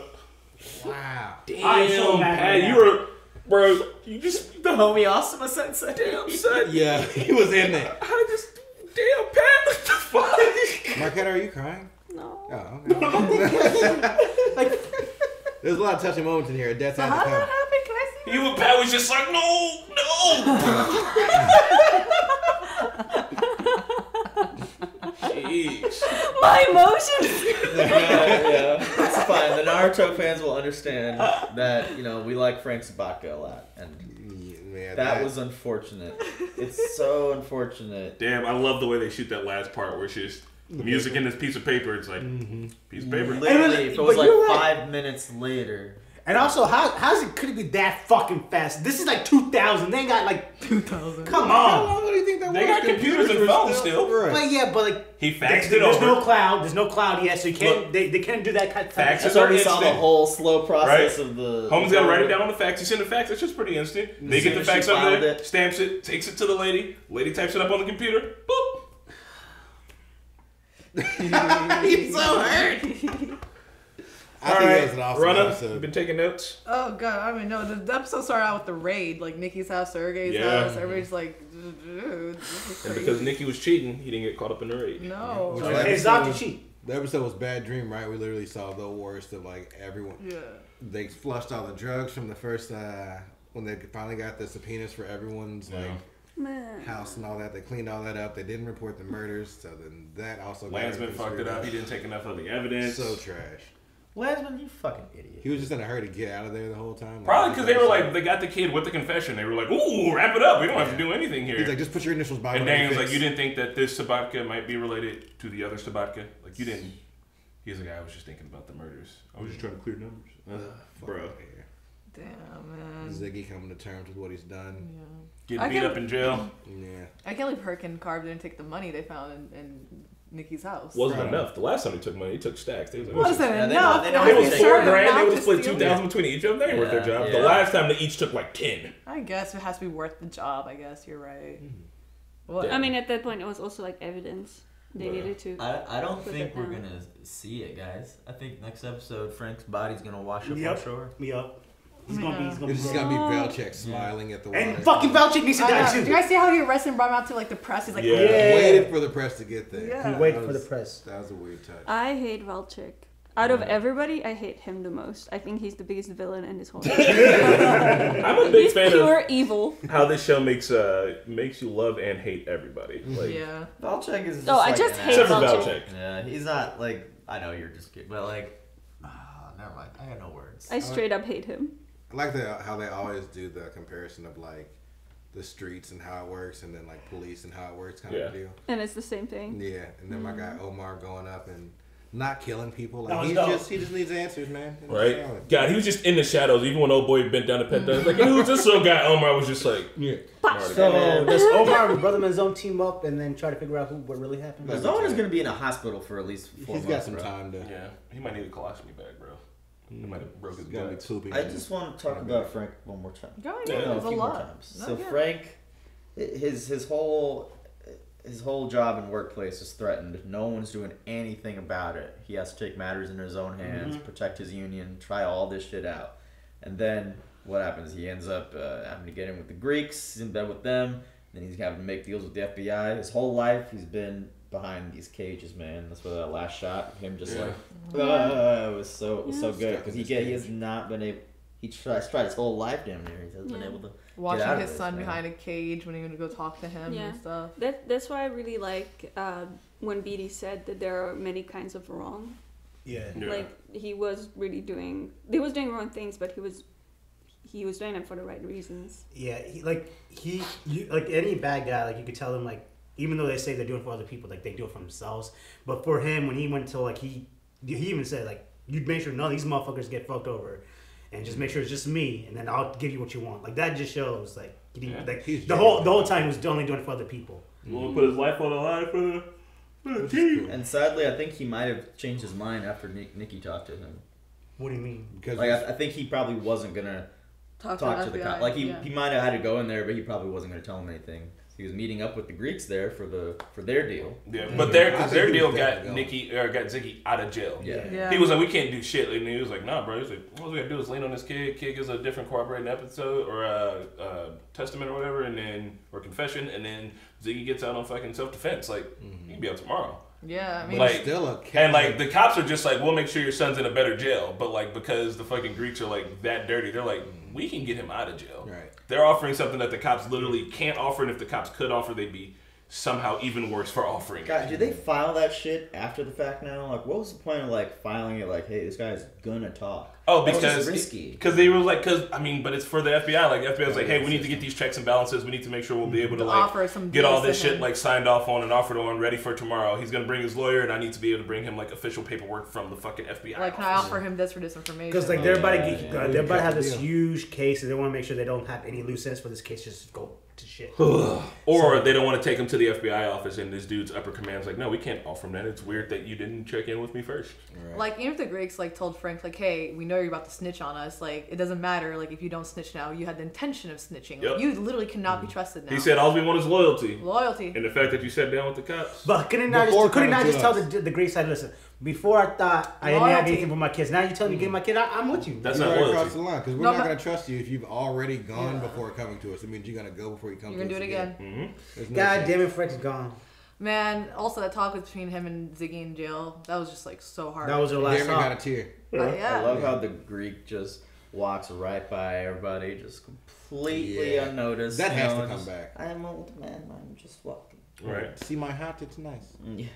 Wow. Damn, Pat, you were, bro. You just the homie Osama Sensei. Damn, son. Yeah, he was in it. I just, damn, Pat. What the fuck? Marquetta, are you crying? No. Oh, okay. There's a lot of touching moments in here. That's So how did that happen? Can I see? Pat was just like, no. Jeez. My emotions. Yeah, it's fine. The Naruto fans will understand that we like Frank Sabaka a lot, and that was unfortunate. It's so unfortunate. Damn, I love the way they shoot that last part where it's just music in this piece of paper. It's like piece of paper. Literally, if it was like 5 minutes later. And also, could it be that fucking fast? This is like 2000. They ain't got like 2000. Come How on. long do you think that They got computers and phones still. Right. But yeah, but like He faxed it there's over. no cloud. There's no cloud yet, so you can't. They can't do that kind of Fax I is already instant. saw the whole slow process Right. of the. Homie's got to write it down on the fax. You send the fax. It's just pretty instant. They get the fax up there, stamps it, takes it to the lady. Lady types it up on the computer. Boop. He's so hurt. All think right, that was an awesome Rana, episode. you been taking notes? Oh god, I mean no. The episode started out with the raid, like Nikki's house, Sergey's house. Everybody's like, dude, this is And crazy. because Nikki was cheating, he didn't get caught up in the raid. No. It's not to cheat. The episode was Bad Dream, right? We literally saw the worst of like everyone. Yeah. They flushed all the drugs from the first when they finally got the subpoenas for everyone's house and all that. They cleaned all that up. They didn't report the murders, so then that also Landsman fucked it up. He didn't take enough of the evidence. So trash. Landsman, you fucking idiot. He was just in a hurry to get out of there the whole time. Probably because they were like, they got the kid with the confession. They were like, ooh, wrap it up. We don't have to do anything here. He's like, just put your initials by. And Daniel's like, you didn't think that this Sabatka might be related to the other Sabatka? Like, you didn't. He's like, I was just thinking about the murders. I was just trying to clear numbers. Bro. Damn, man. Ziggy coming to terms with what he's done. Yeah. Getting beat up in jail. Yeah. I can't believe Herc and Carb didn't take the money they found in Nikki's house. Wasn't enough. The last time they took money, they took stacks. They was like, Wasn't "Listen, enough. It was $4 grand. They would to have split steal 2,000 it. between each of them. They ain't worth their job. Yeah. The last time they each took like 10. I guess it has to be worth the job. I guess you're right. What? I mean, at that point, it was also like evidence. They needed to. I don't put think that we're down. gonna see it, guys. I think next episode Frank's body's gonna wash up Yep. on shore. Yup. He's gonna be. It's just gonna be Belichick smiling at the water. And fucking Belichick needs to die too. Do you guys see how he arrested and brought him out to like the press? He's like, Waited for the press to get there. Yeah. He waited for the press. That was a weird touch. I hate Valchik. Out of everybody, I hate him the most. I think he's the biggest villain in this whole show. I'm a big He's fan pure of evil. how this show makes you love and hate everybody. Like, yeah. Valchik is. Oh, I like just an hate Except for Valchik. Valchik. Yeah, he's not like. I know you're just kidding, but like. Never mind. I got no words. I straight up hate him. I like how they always do the comparison of like the streets and how it works, and then like police and how it works kind of deal. And it's the same thing. Yeah, and then my guy Omar going up and not killing people. That Like was he just needs answers, man. And right? it's solid. God, he was just in the shadows. Even when old boy bent down to pet down, like, who's this little guy? Omar was just like, yeah. So does Omar and Brother Manzone team up and then try to figure out what really happened? Zone is gonna be in a hospital for at least 4 months. He's got some bro. time to. Yeah, he might need a colostomy bag, bro. He might have broke his He's gotta be guts. pooping. I just want to talk about Frank one more time. Go ahead. Yeah, There's a a few more lot. times. No, So yeah. Frank, his whole job and workplace is threatened. No one's doing anything about it. He has to take matters into his own hands, protect his union, try all this shit out. And then what happens? He ends up having to get in with the Greeks, he's in bed with them. Then he's having to make deals with the FBI. His whole life he's been behind these cages, man. That's where that last shot of him just like it was so good because he has not been able. He's tried his whole life down there. He hasn't been able to Watching get out his of son this, behind a cage when he would go talk to him and stuff. That's why I really like when BD said that there are many kinds of wrong. Yeah. Like he was really doing wrong things, but he was doing them for the right reasons. Yeah, like any bad guy, like you could tell them like even though they say they're doing it for other people, like they do it for themselves. But for him, when he went to like he even said like you'd make sure none of these motherfuckers get fucked over, and just make sure it's just me, and then I'll give you what you want. Like that just shows like the whole time he was only doing it for other people. He won't put his life on the line for the team. And sadly, I think he might have changed his mind after Nikki talked to him. What do you mean? Because like I think he probably wasn't gonna talk to the FBI, cop. Like he yeah. might have had to go in there, but he probably wasn't gonna tell him anything. He was meeting up with the Greeks there for their deal. Yeah, but their deal got Ziggy out of jail. Yeah. He was like, we can't do shit. And he was like, nah, bro. He's like, all we gotta do is lean on this kid. Kid gives a different corroborating episode or testament or whatever, or confession, and then Ziggy gets out on fucking self-defense. Like, he can be out tomorrow. Yeah, I mean, like, still a kid. And like the cops are just like, we'll make sure your son's in a better jail. But like, because the fucking Greeks are like that dirty, they're like, we can get him out of jail. Right. They're offering something that the cops literally can't offer, and if the cops could offer, they'd be somehow even worse for offering. God, did they file that shit after the fact now? Like, what was the point of like filing it? Like, hey, this guy's gonna talk. Oh, That was because just risky. Because they were like, but it's for the FBI. Like, the FBI was like, hey, we need to get these checks and balances. We need to make sure we'll be able to like offer some get all deals this to shit him. like signed off on and offered on, ready for tomorrow. He's gonna bring his lawyer, and I need to be able to bring him like official paperwork from the fucking FBI. Like, can I offer him this for disinformation? Because like they're about to have this huge case, and they want to make sure they don't have any loose ends for this case just go to shit. Or they don't want to take him to the FBI office, and this dude's upper command's like, no, we can't offer him that. It's weird that you didn't check in with me first. Right. Like, even if the Greeks like told Frank, like, hey, we know you're about to snitch on us, like, it doesn't matter, like, if you don't snitch now, you had the intention of snitching. Like, Yep. you literally cannot be trusted now. He said, all we want is loyalty. Loyalty. And the fact that you sat down with the cops. But couldn't I just tell the Greek side, listen, before I thought I didn't have anything for my kids, now you're telling me to get my kid, I'm with you. That's you're not right loyalty. across the line, because we're not going to trust you if you've already gone before coming to us. It means you're going to go before you come You're to gonna us do it again. Mm-hmm. God damn it, Frank's gone. Man, also that talk between him and Ziggy in jail, that was just like so hard. That was their last talk. got a tear. Yeah. I love how the Greek just walks right by everybody, just completely unnoticed. That has to just, come back. I'm old man, I'm just walking. Right. See my hat? It's nice. Yes.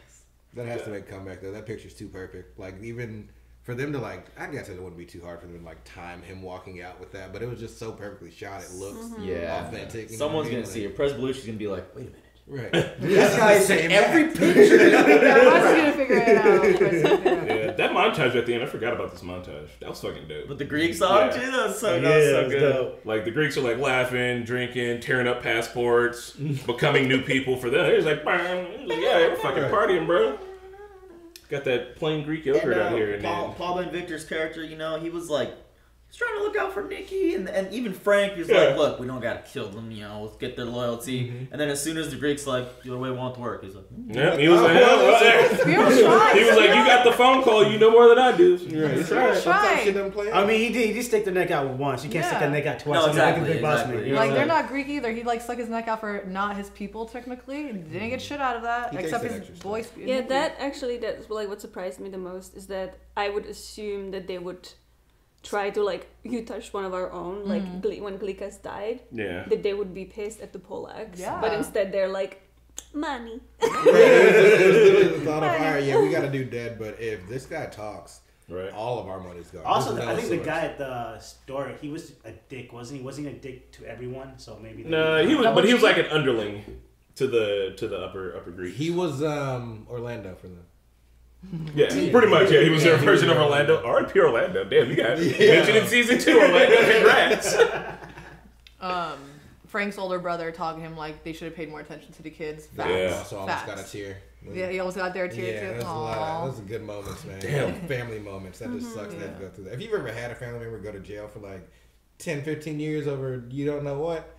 That has to make a comeback though. That picture's too perfect. Like even for them to like, I guess it wouldn't be too hard for them to like time him walking out with that, but it was just so perfectly shot. It looks authentic. You know Someone's what I mean? gonna see it. Pres Belushi's gonna be like, wait a minute. Right. This guy's in every picture. gonna figure it out. Yeah, that montage at the end, I forgot about this montage. That was fucking dope. With the Greek song too, that was so good. Dope. Like the Greeks are like laughing, drinking, tearing up passports, becoming new people for them. He's like, yeah, we're fucking partying, bro. Got that plain Greek yogurt out here. And Paul Ben Victor's character, you know, he was like, he's trying to look out for Nicky, and even Frank is like, look, we don't gotta kill them, you know, let's get their loyalty. And then as soon as the Greek's like, the way won't work, he's like, yeah, he was like, he was like, you got the phone call, you know more than I do. Right. Sometimes shit doesn't play out. I mean, he did stick the neck out once. You can't stick a neck out twice. No, exactly. Like, they're not Greek either. He like stuck his neck out for not his people technically. And didn't get shit out of that, except his voice. Yeah, that's like what surprised me the most is that I would assume that they would try to like, you touched one of our own, like when Glikas died, that they would be pissed at the Polacks. Yeah. But instead they're like, money. It was the thought of, all right, yeah, we got to do dead, but if this guy talks, all of our money's gone. Also, I think the guy at the store, he was a dick, wasn't he? Wasn't he a dick to everyone? So maybe. No, he was, but he was like an underling to the upper Greek. He was Orlando for them. Yeah, pretty much. Yeah, he was their version of Orlando. R.I.P. Orlando. Damn, you got mentioned in season 2. Orlando, congrats. Frank's older brother talking to him like they should have paid more attention to the kids. Facts. Yeah, so almost got a tear. Yeah, he almost got their tear yeah, too. There's a lot. Those are good moments, man. Damn. Family moments. That just sucks to have to go through that. If you've ever had a family member go to jail for like 10, 15 years over you don't know what,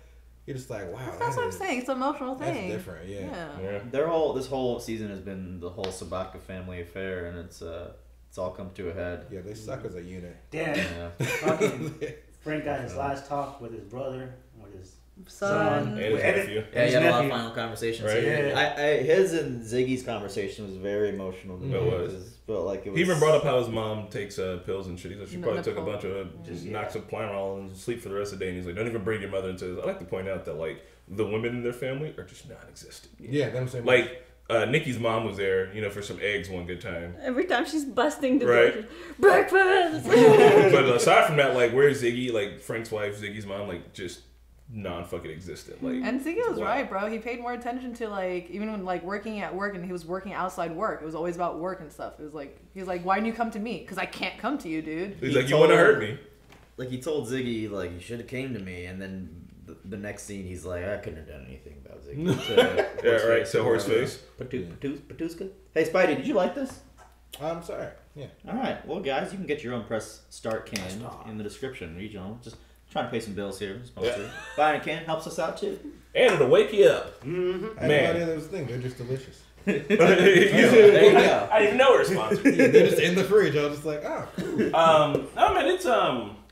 you're just like, wow. That's what I'm saying. It's an emotional That's thing. different, yeah. This whole season has been the whole Sabaka family affair, and it's all come to a head. Yeah, they suck as a unit. Damn. Yeah. Frank got his last talk with his brother, with his son. And his nephew. Yeah, he had a lot of final conversations. Right. His and Ziggy's conversation was very emotional to me. It was. Felt like it was. He even brought up how his mom takes pills and shit. He said she probably took a bunch of knocks of Planol and sleep for the rest of the day. And he's like, don't even bring your mother into this. I like to point out that like the women in their family are just non-existent. Yeah, them same. Like Nikki's mom was there, you know, for some eggs one good time. Every time she's busting the Right. door, breakfast. But aside from that, like, where's Ziggy? Like Frank's wife, Ziggy's mom, like just non-fucking existent. Like, And Ziggy was right, bro. He paid more attention to like even when like working at work and he was working outside work. It was always about work and stuff. It was like he was like, why didn't you come to me? Because I can't come to you, dude. He's like, you want to hurt me? Like he told Ziggy, like you should have came to me, and then the next scene he's like, I couldn't have done anything about Ziggy. Yeah, right. So Horseface. Patuska. Hey Spidey, did you like this? I'm sorry. Yeah. All right. Well, guys, you can get your own press start can in the description. You know, just Trying to pay some bills here. Supposed to. Buying a can helps us out too. And it'll wake you up. Mm-hmm. Man. I those things. They're just delicious. There you go. I didn't even know we were sponsored. Yeah, they're just in the fridge. I was just like, oh, cool. No, man, it's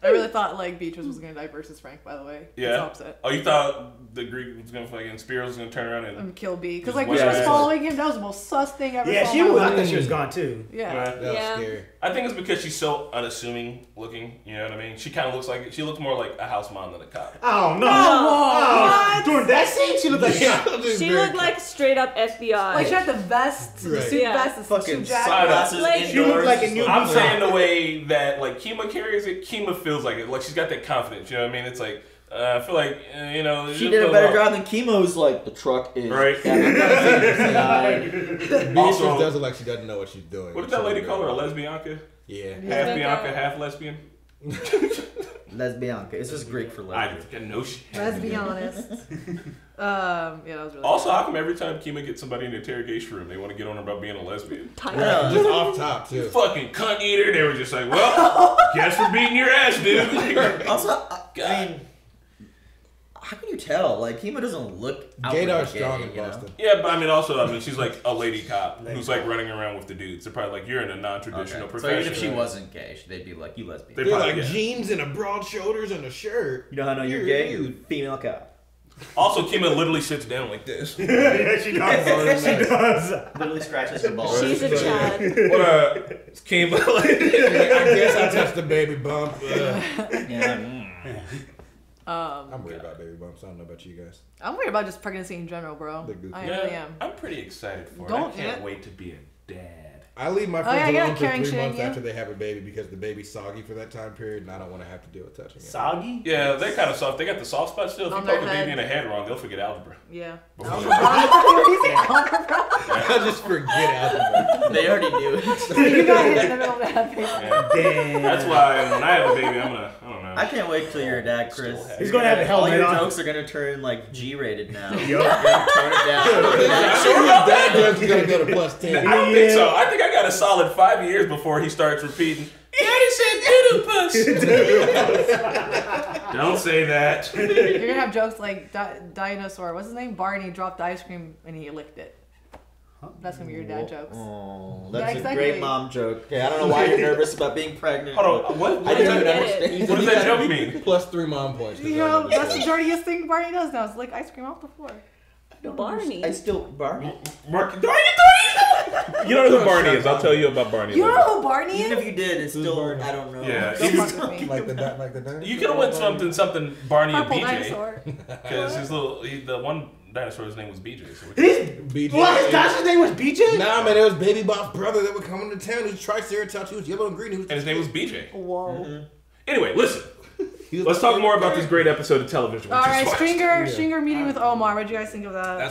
I really thought like Beatrice was gonna die versus Frank. By the way, yeah. I'm so upset. Oh, you thought the Greek was gonna fucking Spears was gonna turn around and kill B? Because like when she was following him, that was the most sus thing ever. Yeah, she was. I thought she was gone too. Yeah, that was scary. I think it's because she's so unassuming looking. You know what I mean? She kind of looks like she looks more like a house mom than a cop. Oh no! Oh, during that scene, she looked like she looked like straight up FBI. Like she had the vest, the suit vest, the fucking suit jacket. like, she looked like a new. I'm saying the way that like Kima carries it, Kima feels like it. Like she's got that confidence. You know what I mean? It's like I feel like you know she did a better job than Chemo's. Like the truck is right. Also, does look like she doesn't know what she's doing. What did that lady call her? A lesbianka? Yeah, half Bianca, half lesbian. Lesbianka. It's just Greek for lesbian. I know she. Let's be honest. Yeah, that was really. Also, how come every time Kima gets somebody in the interrogation room, they want to get on her about being a lesbian? Yeah, just off top too. You fucking cunt eater. They were just like, well, guess for beating your ass, dude. Also, I mean, how can you tell? Like Kima doesn't look. Gaydar's strong in Boston. Yeah, but I mean, she's like a lady cop who's like running around with the dudes. They're probably like, you're in a non-traditional profession. So even if she wasn't gay, they'd be like, you lesbian. They're like jeans and a broad shoulders and a shirt. You know how I know you're gay? You female cop. Also, Kima literally sits down like this. Yeah, she does. She does. Literally scratches her balls. She's a Chad. What it's Kima. I guess I touched the baby bump. I'm worried about baby bumps. I don't know about you guys. I'm worried about just pregnancy in general, bro. I really am. I'm pretty excited for it. I can't wait to be a dad. I leave my friends alone for 3 months shit, after they have a baby because the baby's soggy for that time period, and I don't want to have to deal with touching it. Soggy? Yeah, they're kind of soft. They got the soft spot still. If you poke a baby in the head wrong, they'll forget algebra. Yeah. I just forget algebra. They already knew it. You got hit in the middle of that baby. Damn. That's why when I have a baby, I don't know. I can't wait till you're a dad, Chris. He's gonna have a helmet on. All your on. jokes are gonna turn like G-rated now. Yup. You're gonna turn it down. Dad jokes are gonna go to +10. I don't think so. I think I got a solid 5 years before he starts repeating. Daddy said doodle puss. Don't say that. You're gonna have jokes like dinosaur. What's his name? Barney dropped the ice cream and he licked it. That's gonna be your dad jokes. Oh, that's a great mom joke. Okay, I don't know why you're nervous about being pregnant. Hold on, what? I didn't even understand. What does that joke mean? +3 mom points. You know, that's the dirtiest thing Barney does now. It's lick ice cream off the floor. Barney. I still Barney. You don't know who Barney is. I'll tell you about Barney. You don't know who Barney is? Even if you did, it's still I don't know. Yeah, like the dinosaur. You could have went something Barney and Purple BJ dinosaur. because the one dinosaur's name was BJ. So BJ. What? His dinosaur's name was BJ? Nah, man, it was Baby Bob's brother that would come into town. He was Triceratops. He was yellow and green. and his name was BJ. Whoa. Mm-hmm. Anyway, listen. Let's talk more about this great episode of television. All right, Stringer meeting with Omar. What did you guys think of that?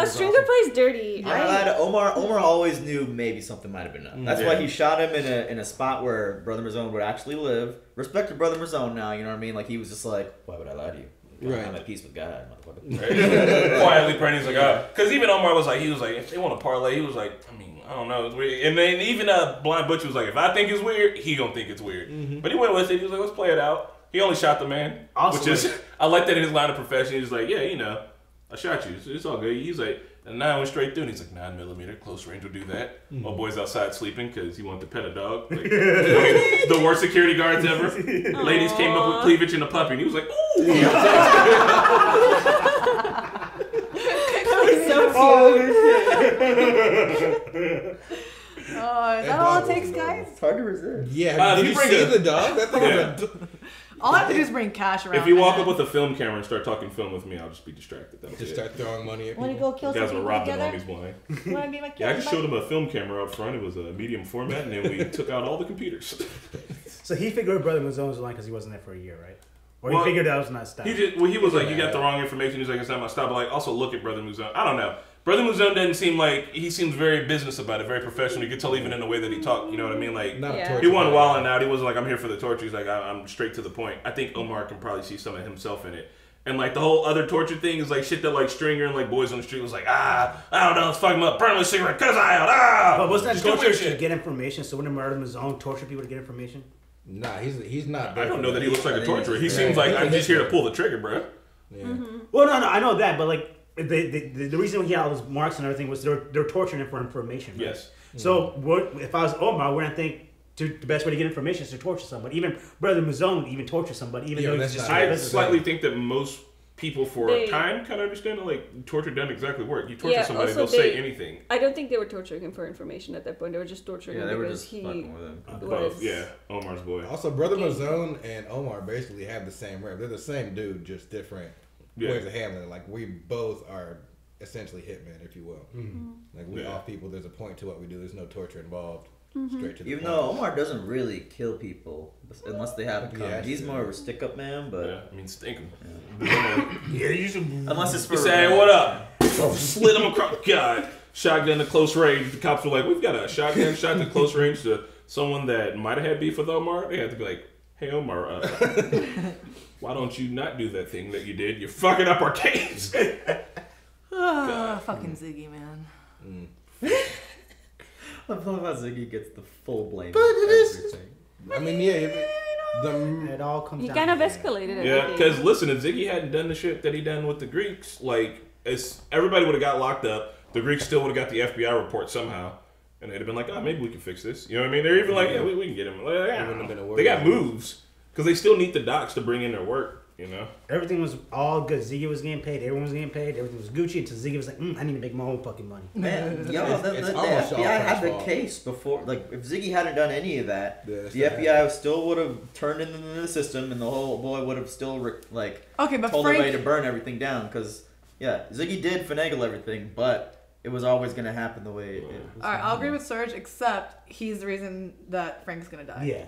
Stringer plays dirty. Omar always knew maybe something might have been up. That's why he shot him in a spot where Brother Mazzone would actually live. Respect to Brother Mazzone now, you know what I mean? Like he was just like, why would I lie to you? Right. I'm at peace with God, motherfucker. Quietly praying, he's like, because even Omar was like, if they want to parlay, he was like, I mean, I don't know, it's weird. And then even Blind Butcher was like, if I think it's weird, he gonna think it's weird. Mm-hmm. But he went with it. He was like, let's play it out. He only shot the man, which is I like that in his line of profession. He's like, yeah, you know, I shot you. It's all good. He's like, and 9 went straight through. And he's like, 9mm, close range will do that. Mm-hmm. My boy's outside sleeping because he wanted to pet a dog. Like, the worst security guards ever. Ladies came up with cleavage and a puppy, and he was like, ooh. Is that all it takes, guys? It's hard to resist. Yeah, did you see the dog? That thing was all I have to do is bring cash around. If you walk up with a film camera and start talking film with me, I'll just be distracted. Just start throwing money at people. Want to go kill some people rob the together? Normies blind. Want to be my kid? Yeah, I just showed him a film camera up front. It was a medium format, and then we took out all the computers. So he figured Brother Mazzone was lying because he wasn't there for a year, right? Or he figured that was not style. He was like, you got the wrong information. He's like, it's not my style. But like, also look at Brother Mazzone. I don't know. Brother Mazzone doesn't seem like, he seems very business about it, very professional. You could tell even in the way that he talked, you know what I mean? Like, he wasn't wilding out. He wasn't like, I'm here for the torture. He's like, I'm straight to the point. I think Omar can probably see some of himself in it. And like the whole other torture thing is like shit that like Stringer and like Boys on the Street was like, I don't know, let's fuck him up, burn him with a cigarette, cuz I out, But wasn't that just torture to get information? So wouldn't Brother Mazzone torture people to get information? Nah, he's not. I don't know that he looks like a torturer. He seems like I'm just here to pull the trigger, bro. Yeah. Well, no, I know that, but like the reason he had all those marks and everything was they're torturing him for information. Right? Yes. So if I was Omar, wouldn't I think the best way to get information is to torture somebody? Even Brother Mazone even torture somebody, even though he's just. I slightly think that most people for a time kind of understand that like torture doesn't exactly work. You torture somebody, they'll say anything. I don't think they were torturing him for information at that point. They were just torturing him because he both. Yeah, Omar's boy. Also, Brother Mazone and Omar basically have the same rep. They're the same dude, just different ways of handling it. Like we both are essentially hitmen, if you will. Like we off people. There's a point to what we do. There's no torture involved. Straight to the Even though Omar doesn't really kill people unless they have a comment. He's more of a stick-up man, but I mean, stink him. Yeah, you should. Unless it's for you say, "Hey, what up?" Slit him across. God, shotgun to close range. The cops were like, "We've got a shotgun shot to close range to someone that might have had beef with Omar." They had to be like, "Hey, Omar, why don't you not do that thing that you did? You're fucking up our case." Fucking Ziggy, man. I love how Ziggy gets the full blame. But it is. I mean, it all comes. He down kind of to escalated. Yeah, because listen, if Ziggy hadn't done the shit that he done with the Greeks, like everybody would have got locked up. The Greeks still would have got the FBI report somehow, and they'd have been like, "Oh, maybe we can fix this." You know what I mean? They're even like, "Yeah, we can get him." Like, they got moves because they still need the docs to bring in their work. You know, everything was all good. Ziggy was getting paid. Everyone was getting paid. Everything was Gucci until Ziggy was like, "I need to make my own fucking money." Man, the FBI had the case before. Like, if Ziggy hadn't done any of that, the FBI still would have turned into the system, and the whole boy would have still told everybody to burn everything down. Because Ziggy did finagle everything, but it was always going to happen the way it was. All right, I'll agree with Serge, except he's the reason that Frank's gonna die. Yeah.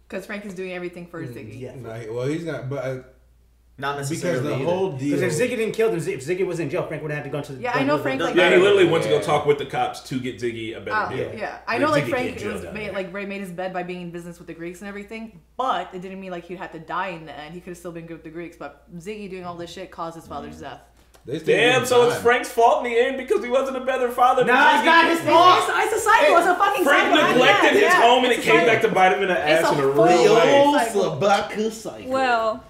Because Frank is doing everything for Ziggy. Yeah. No, well, he's not, but not necessarily. Because the whole deal. Because if Ziggy didn't kill them, if Ziggy was in jail, Frank would have had to go to the. Yeah, I know Frank. He literally went to go talk with the cops to get Ziggy a better deal. Yeah, I know. Like Frank made his bed by being in business with the Greeks and everything, but it didn't mean like he'd have to die in the end. He could have still been good with the Greeks, but Ziggy doing all this shit caused his father's death. Damn, so it's Frank's fault in the end because he wasn't a better father. No, it's not his fault. It's a cycle. It's a fucking cycle. Frank neglected his home and it came back to bite him in the ass in a real way. Well,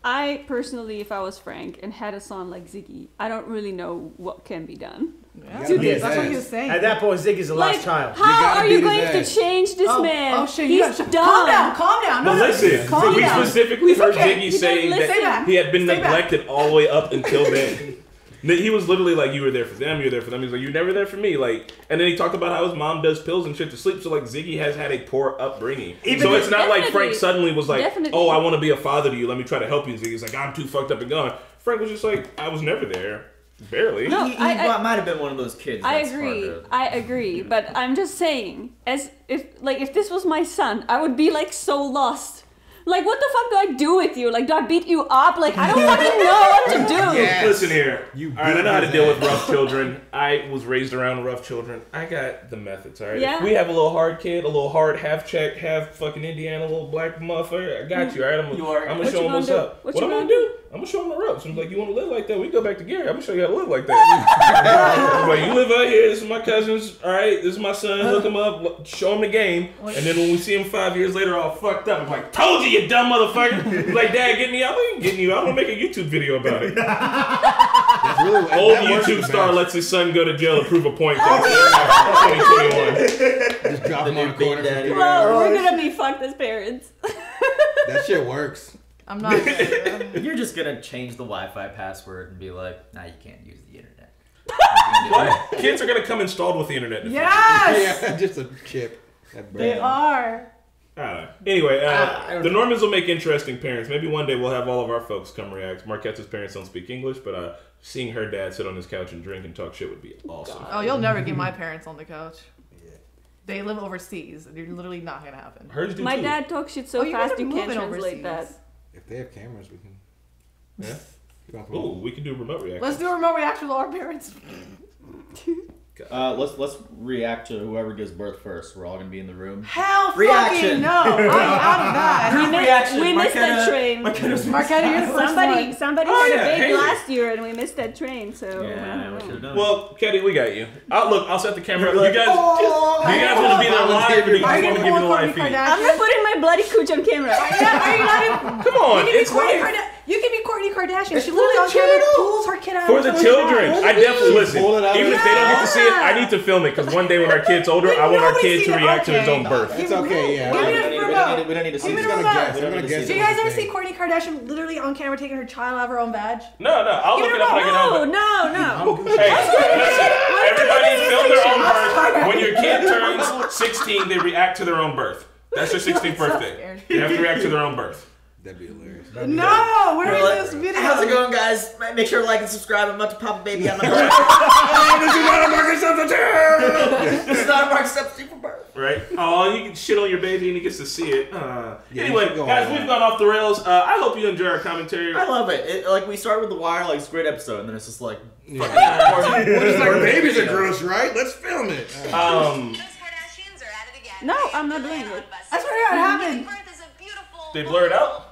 I personally, if I was Frank and had a son like Ziggy, I don't really know what can be done. That's what he was saying. At that point, Ziggy's a lost child. How are you going to change this man? Oh shit! He's done. Calm down. But listen, we specifically heard Ziggy saying that he had been neglected all the way up until then. He was literally like, "You were there for them. You were there for them." He's like, "You're never there for me." Like, and then he talked about how his mom does pills and shit to sleep. So like, Ziggy has had a poor upbringing. So it's not like Frank suddenly was like, "Oh, I want to be a father to you. Let me try to help you." Ziggy's like, "I'm too fucked up and gone." Frank was just like, "I was never there." Barely. No, he might have been one of those kids. I agree, but I'm just saying, if this was my son, I would be like so lost. Like, what the fuck do I do with you? Like, do I beat you up? Like, I don't fucking know what to do. Yes. Listen here. Alright, I know how to deal with rough children. I was raised around rough children. I got the methods, alright? Yeah. If we have a little hard kid, a little hard, half Czech, half fucking Indiana, a little black motherfucker, I got you, alright? I'm gonna show him what's up. What I'm gonna do? I'm gonna show him the ropes. I'm like, you wanna live like that? We can go back to Gary. I'm gonna show you how to live like that. I'm like, you live out here. This is my cousins, alright? This is my son. Hook him up. Show him the game. And then when we see him 5 years later all fucked up, I'm like, told you, you dumb motherfucker. He's like, Dad, get me out. I ain't getting you out. I'm gonna make a YouTube video about it. That's really Old YouTube star lets his son go to jail to prove a point. 2021. Just drop him on a corner. Well, we're gonna be fucked as parents. That shit works. I'm not. You're just gonna change the Wi-Fi password and be like, "Nah, you can't use the internet." What? Kids are gonna come installed with the internet. Yes. Yeah, just a chip. They are. Anyway, the Normies will make interesting parents. Maybe one day we'll have all of our folks come react. Marquette's parents don't speak English, but seeing her dad sit on his couch and drink and talk shit would be awesome. Oh, you'll never get my parents on the couch. They live overseas. They're literally not gonna happen. Hers do My too. dad talks shit so fast you can't translate that. If they have cameras, we can. Yeah. Ooh, we can do remote reaction. Let's do a remote reaction to our parents. Let's react to whoever gives birth first. We're all gonna be in the room. Hell fucking no! I'm out of that. We missed that train. Marquetta, you're the first one. Somebody had a baby last year and we missed that train. So yeah, we should have done. Well, Ketty, we got you. I'll set the camera up. You guys want to be there live? life, and he just want to give you the life feed. I'm not putting my bloody cooch on camera. Are you not even? Come on, it's life. You can be Kourtney Kardashian. She literally on camera pulls her kid out For of the her children. eyes. I definitely listen. Even if they don't get to see it, I need to film it because one day when our kid's older, I want our kid to react to his own birth. It's okay, yeah. We don't need to see Give me it. the remote. guess. Do you guys ever see Kourtney Kardashian literally on camera taking her child out of her own vag? No, I'll look it up when I get home. No. Hey, listen. Everybody film their own birth. When your kid turns 16, they react to their own birth. That's their 16th birthday. They have to react to their own birth. That'd be hilarious. No, where is this video? How's it going, guys? Make sure to like and subscribe. I'm about to pop a baby on my birth. This is not a market substitute! This is not a market substitute for birth. Right? Oh, you can shit on your baby and he gets to see it. Anyway, go guys, on. we've gone off the rails. I hope you enjoy our commentary. I love it. Like, we started with The Wire, like, it's a great episode, and then it's just like... We're just like, babies are gross, right? Let's film it. No, I'm not doing it. I swear to God, it happened. They blur it out?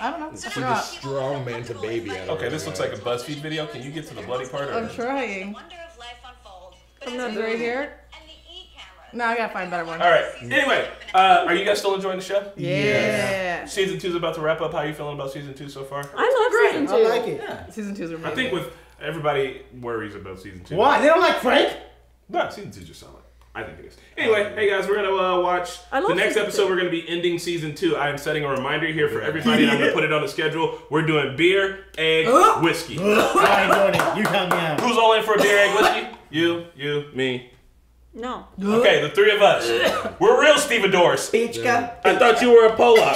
I don't know. I She's a forgot. strong man to baby. Okay, this looks like a BuzzFeed video. Can you get to the bloody part? I'm trying. I'm not Is it doing right it. here? No, I gotta find a better one. All right. Anyway, are you guys still enjoying the show? Yeah. Season 2 is about to wrap up. How are you feeling about season 2 so far? I love season 2. I like it. Yeah. Season 2's amazing. I think with everybody worries about season 2. Why? They don't like Frank? No, season 2's just solid. I think it is. Anyway, hey guys, we're gonna watch the next episode. We're gonna be ending season 2. I am setting a reminder here for everybody, and I'm gonna put it on the schedule. We're doing beer, egg, whiskey. I ain't doing it. You count me out. Who's all in for a beer, egg, whiskey? You, me. No. Okay, the three of us. We're real stevedores. I thought you were a Polak.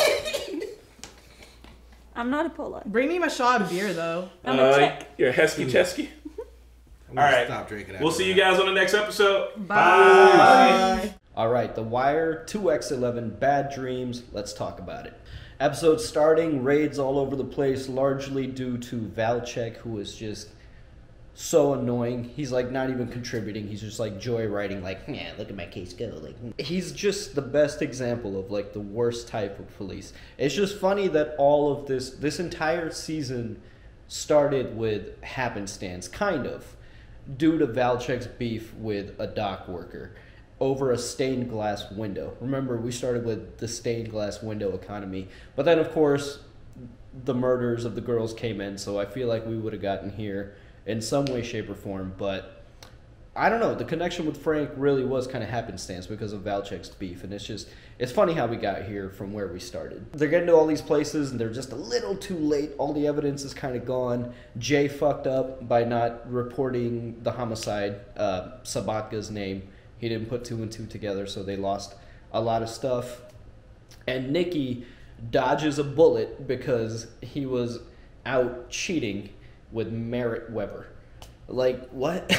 I'm not a Polak. Bring me my shot of beer, though. I'm a Czech. You're a Hesky Chesky. All right. Stop drinking. We'll see you guys on the next episode. Bye. All right, The Wire, 2X11, Bad Dreams. Let's talk about it. Episode starting, raids all over the place, largely due to Valchek, who is just so annoying. He's like not even contributing. He's just like joyriding, like, yeah, look at my case go. Like, he's just the best example of like the worst type of police. It's just funny that all of this entire season started with happenstance, kind of, due to Valchek's beef with a dock worker over a stained glass window. Remember, we started with the stained glass window economy, but then of course the murders of the girls came in, so I feel like we would have gotten here in some way, shape, or form, but I don't know, the connection with Frank really was kind of happenstance because of Valchek's beef, and it's funny how we got here from where we started. They're getting to all these places, and they're just a little too late. All the evidence is kind of gone. Jay fucked up by not reporting the homicide, Sabatka's name. He didn't put 2 and 2 together, so they lost a lot of stuff. And Nicky dodges a bullet because he was out cheating with Merritt Weber. Like, what?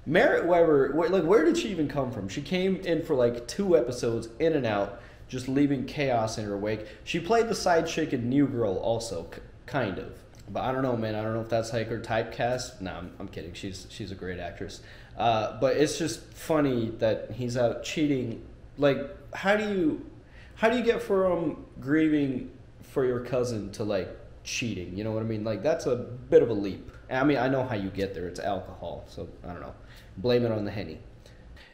Merritt Weber, where did she even come from? She came in for like 2 episodes, in and out, just leaving chaos in her wake. She played the side chick in New Girl also, kind of. But I don't know, man. I don't know if that's like her typecast. No, I'm kidding. She's a great actress. But it's just funny that he's out cheating. Like, how do you get from grieving for your cousin to like cheating? You know what I mean? Like, that's a bit of a leap. I mean, I know how you get there. It's alcohol. So, I don't know. Blame it on the Henny.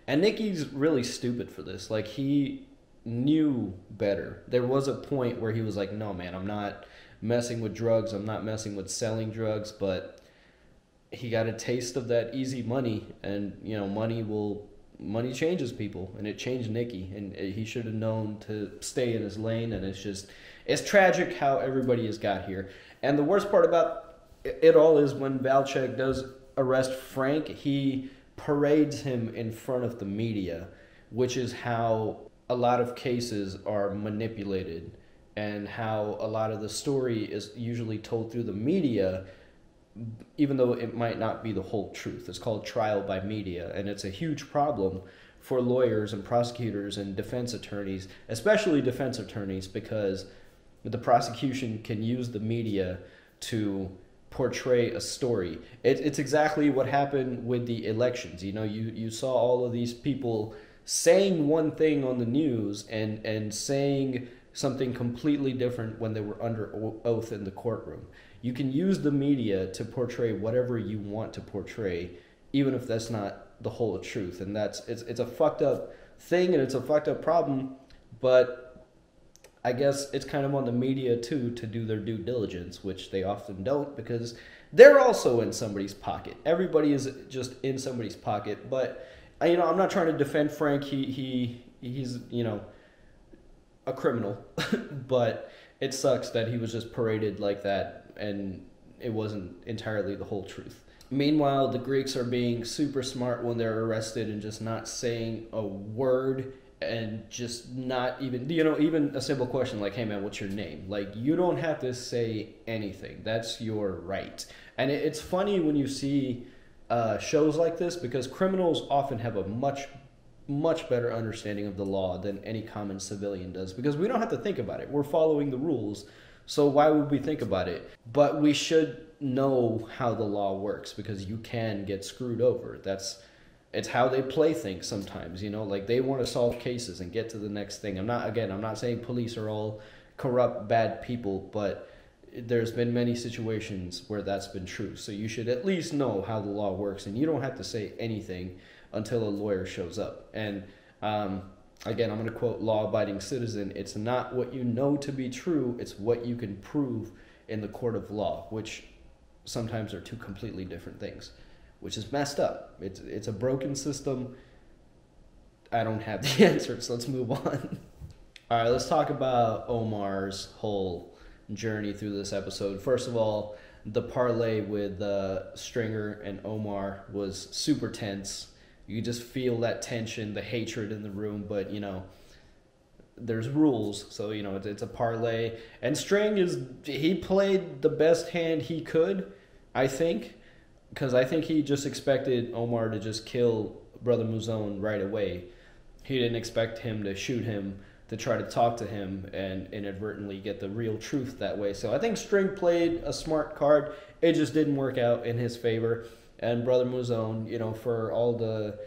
And Nicky's really stupid for this. Like, he knew better. There was a point where he was like, no, man, I'm not messing with drugs. I'm not messing with selling drugs. But he got a taste of that easy money. And, you know, money changes people. And it changed Nicky. And he should have known to stay in his lane. And it's tragic how everybody has got here. And the worst part about it all is when Valchek does arrest Frank, he parades him in front of the media, which is how a lot of cases are manipulated and how a lot of the story is usually told through the media, even though it might not be the whole truth. It's called trial by media, and it's a huge problem for lawyers and prosecutors and defense attorneys, especially defense attorneys, because the prosecution can use the media to portray a story. It's exactly what happened with the elections. You know, you saw all of these people saying one thing on the news and saying something completely different when they were under oath in the courtroom. You can use the media to portray whatever you want to portray, even if that's not the whole truth. And it's a fucked up thing and it's a fucked up problem, but I guess it's kind of on the media too to do their due diligence, which they often don't because they're also in somebody's pocket. Everybody is just in somebody's pocket, but I'm not trying to defend Frank. He's a criminal, but it sucks that he was just paraded like that and it wasn't entirely the whole truth. Meanwhile, the Greeks are being super smart when they're arrested and just not saying a word and just not even, even a simple question like, hey man, what's your name? Like, you don't have to say anything. That's your right. And it's funny when you see shows like this because criminals often have a much better understanding of the law than any common civilian does because we don't have to think about it. We're following the rules. So why would we think about it? But we should know how the law works because you can get screwed over. It's how they play things sometimes, like they want to solve cases and get to the next thing. I'm not saying police are all corrupt, bad people, but there's been many situations where that's been true. So you should at least know how the law works and you don't have to say anything until a lawyer shows up. And again, I'm going to quote law-abiding citizen. It's not what you know to be true. It's what you can prove in the court of law, which sometimes are two completely different things, which is messed up. It's a broken system. I don't have the answer, so let's move on. All right, let's talk about Omar's whole journey through this episode. First of all, the parlay with Stringer and Omar was super tense. You could just feel that tension, the hatred in the room, but there's rules, so it's a parlay. And String he played the best hand he could, I think, because I think he just expected Omar to just kill Brother Muzone right away. He didn't expect him to shoot him, to try to talk to him and inadvertently get the real truth that way. So I think String played a smart card. It just didn't work out in his favor. And Brother Muzone, for all the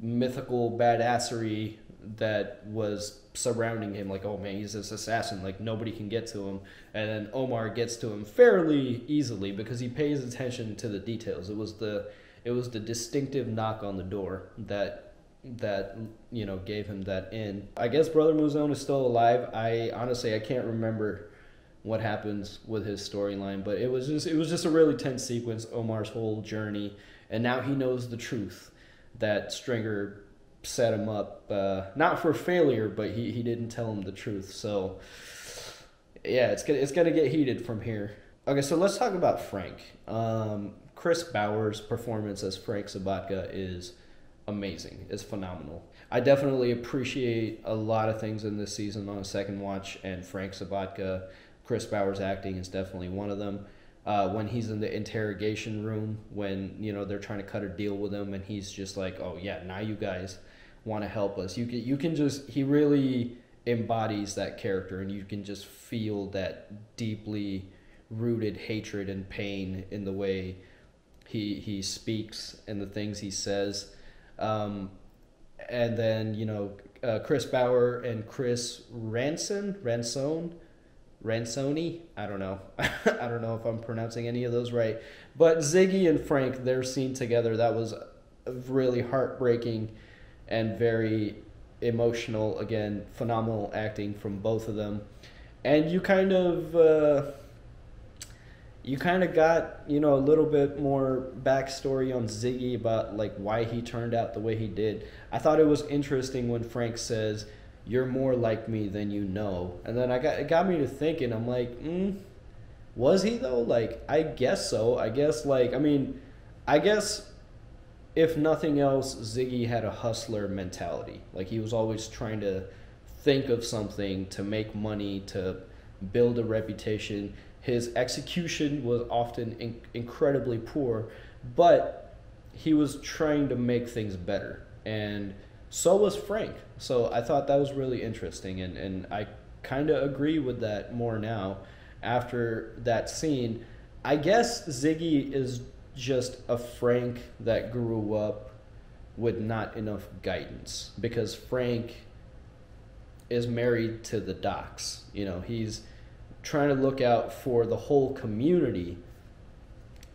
mythical badassery that was surrounding him, like, oh man, he's this assassin, like nobody can get to him. And then Omar gets to him fairly easily because he pays attention to the details. It was the distinctive knock on the door that gave him that in. I guess Brother Muzone is still alive. I can't remember what happens with his storyline, but it was just a really tense sequence, Omar's whole journey, and now he knows the truth that Stringer set him up, not for failure, but he didn't tell him the truth. So yeah, it's gonna get heated from here. Okay, so let's talk about Frank. Chris Bauer's performance as Frank Sabatka is amazing. It's phenomenal. I definitely appreciate a lot of things in this season on a second watch, and Frank Sabatka, Chris Bauer's acting is definitely one of them. When he's in the interrogation room, when they're trying to cut a deal with him, and he's just like, "Oh yeah, now you guys want to help us." He really embodies that character, and you can just feel that deeply rooted hatred and pain in the way he speaks and the things he says. And then Chris Bauer and Chris Ransoni, I don't know. I don't know if I'm pronouncing any of those right. But Ziggy and Frank, their scene together, that was really heartbreaking and very emotional. Again, phenomenal acting from both of them. And you kind of got, a little bit more backstory on Ziggy about like why he turned out the way he did. I thought it was interesting when Frank says, "You're more like me than you know." And then it got me to thinking, I'm like, was he though? Like, I guess so. I guess if nothing else, Ziggy had a hustler mentality. Like, he was always trying to think of something to make money, to build a reputation. His execution was often incredibly poor, but he was trying to make things better. And so was Frank. So I thought that was really interesting, and I kind of agree with that more now after that scene. I guess Ziggy is just a Frank that grew up with not enough guidance, because Frank is married to the docs. He's trying to look out for the whole community,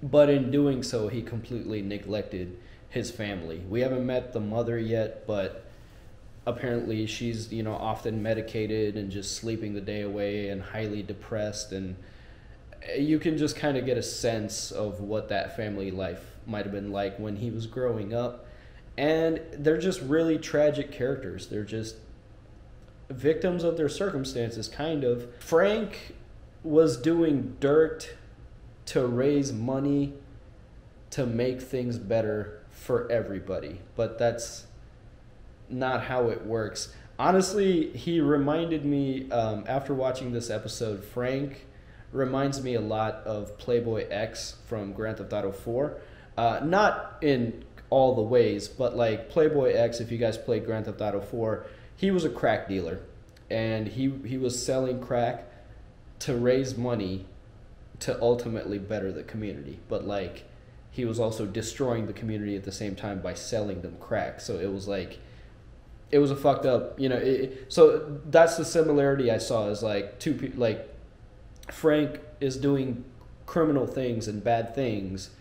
but in doing so, he completely neglected his family. We haven't met the mother yet, but apparently she's, you know, often medicated and just sleeping the day away and highly depressed, and you can just kind of get a sense of what that family life might have been like when he was growing up. And they're just really tragic characters. They're just victims of their circumstances, kind of. Frank was doing dirt to raise money to make things better for everybody, but that's not how it works. Honestly, he reminded me, after watching this episode, Frank reminds me a lot of Playboy X from Grand Theft Auto 4. Not in all the ways, but like Playboy X, if you guys played Grand Theft Auto 4, he was a crack dealer, and he was selling crack to raise money to ultimately better the community, but like he was also destroying the community at the same time by selling them crack. So it was like, it was a fucked up, you know. So that's the similarity I saw, is like two people, like Frank is doing criminal things and bad things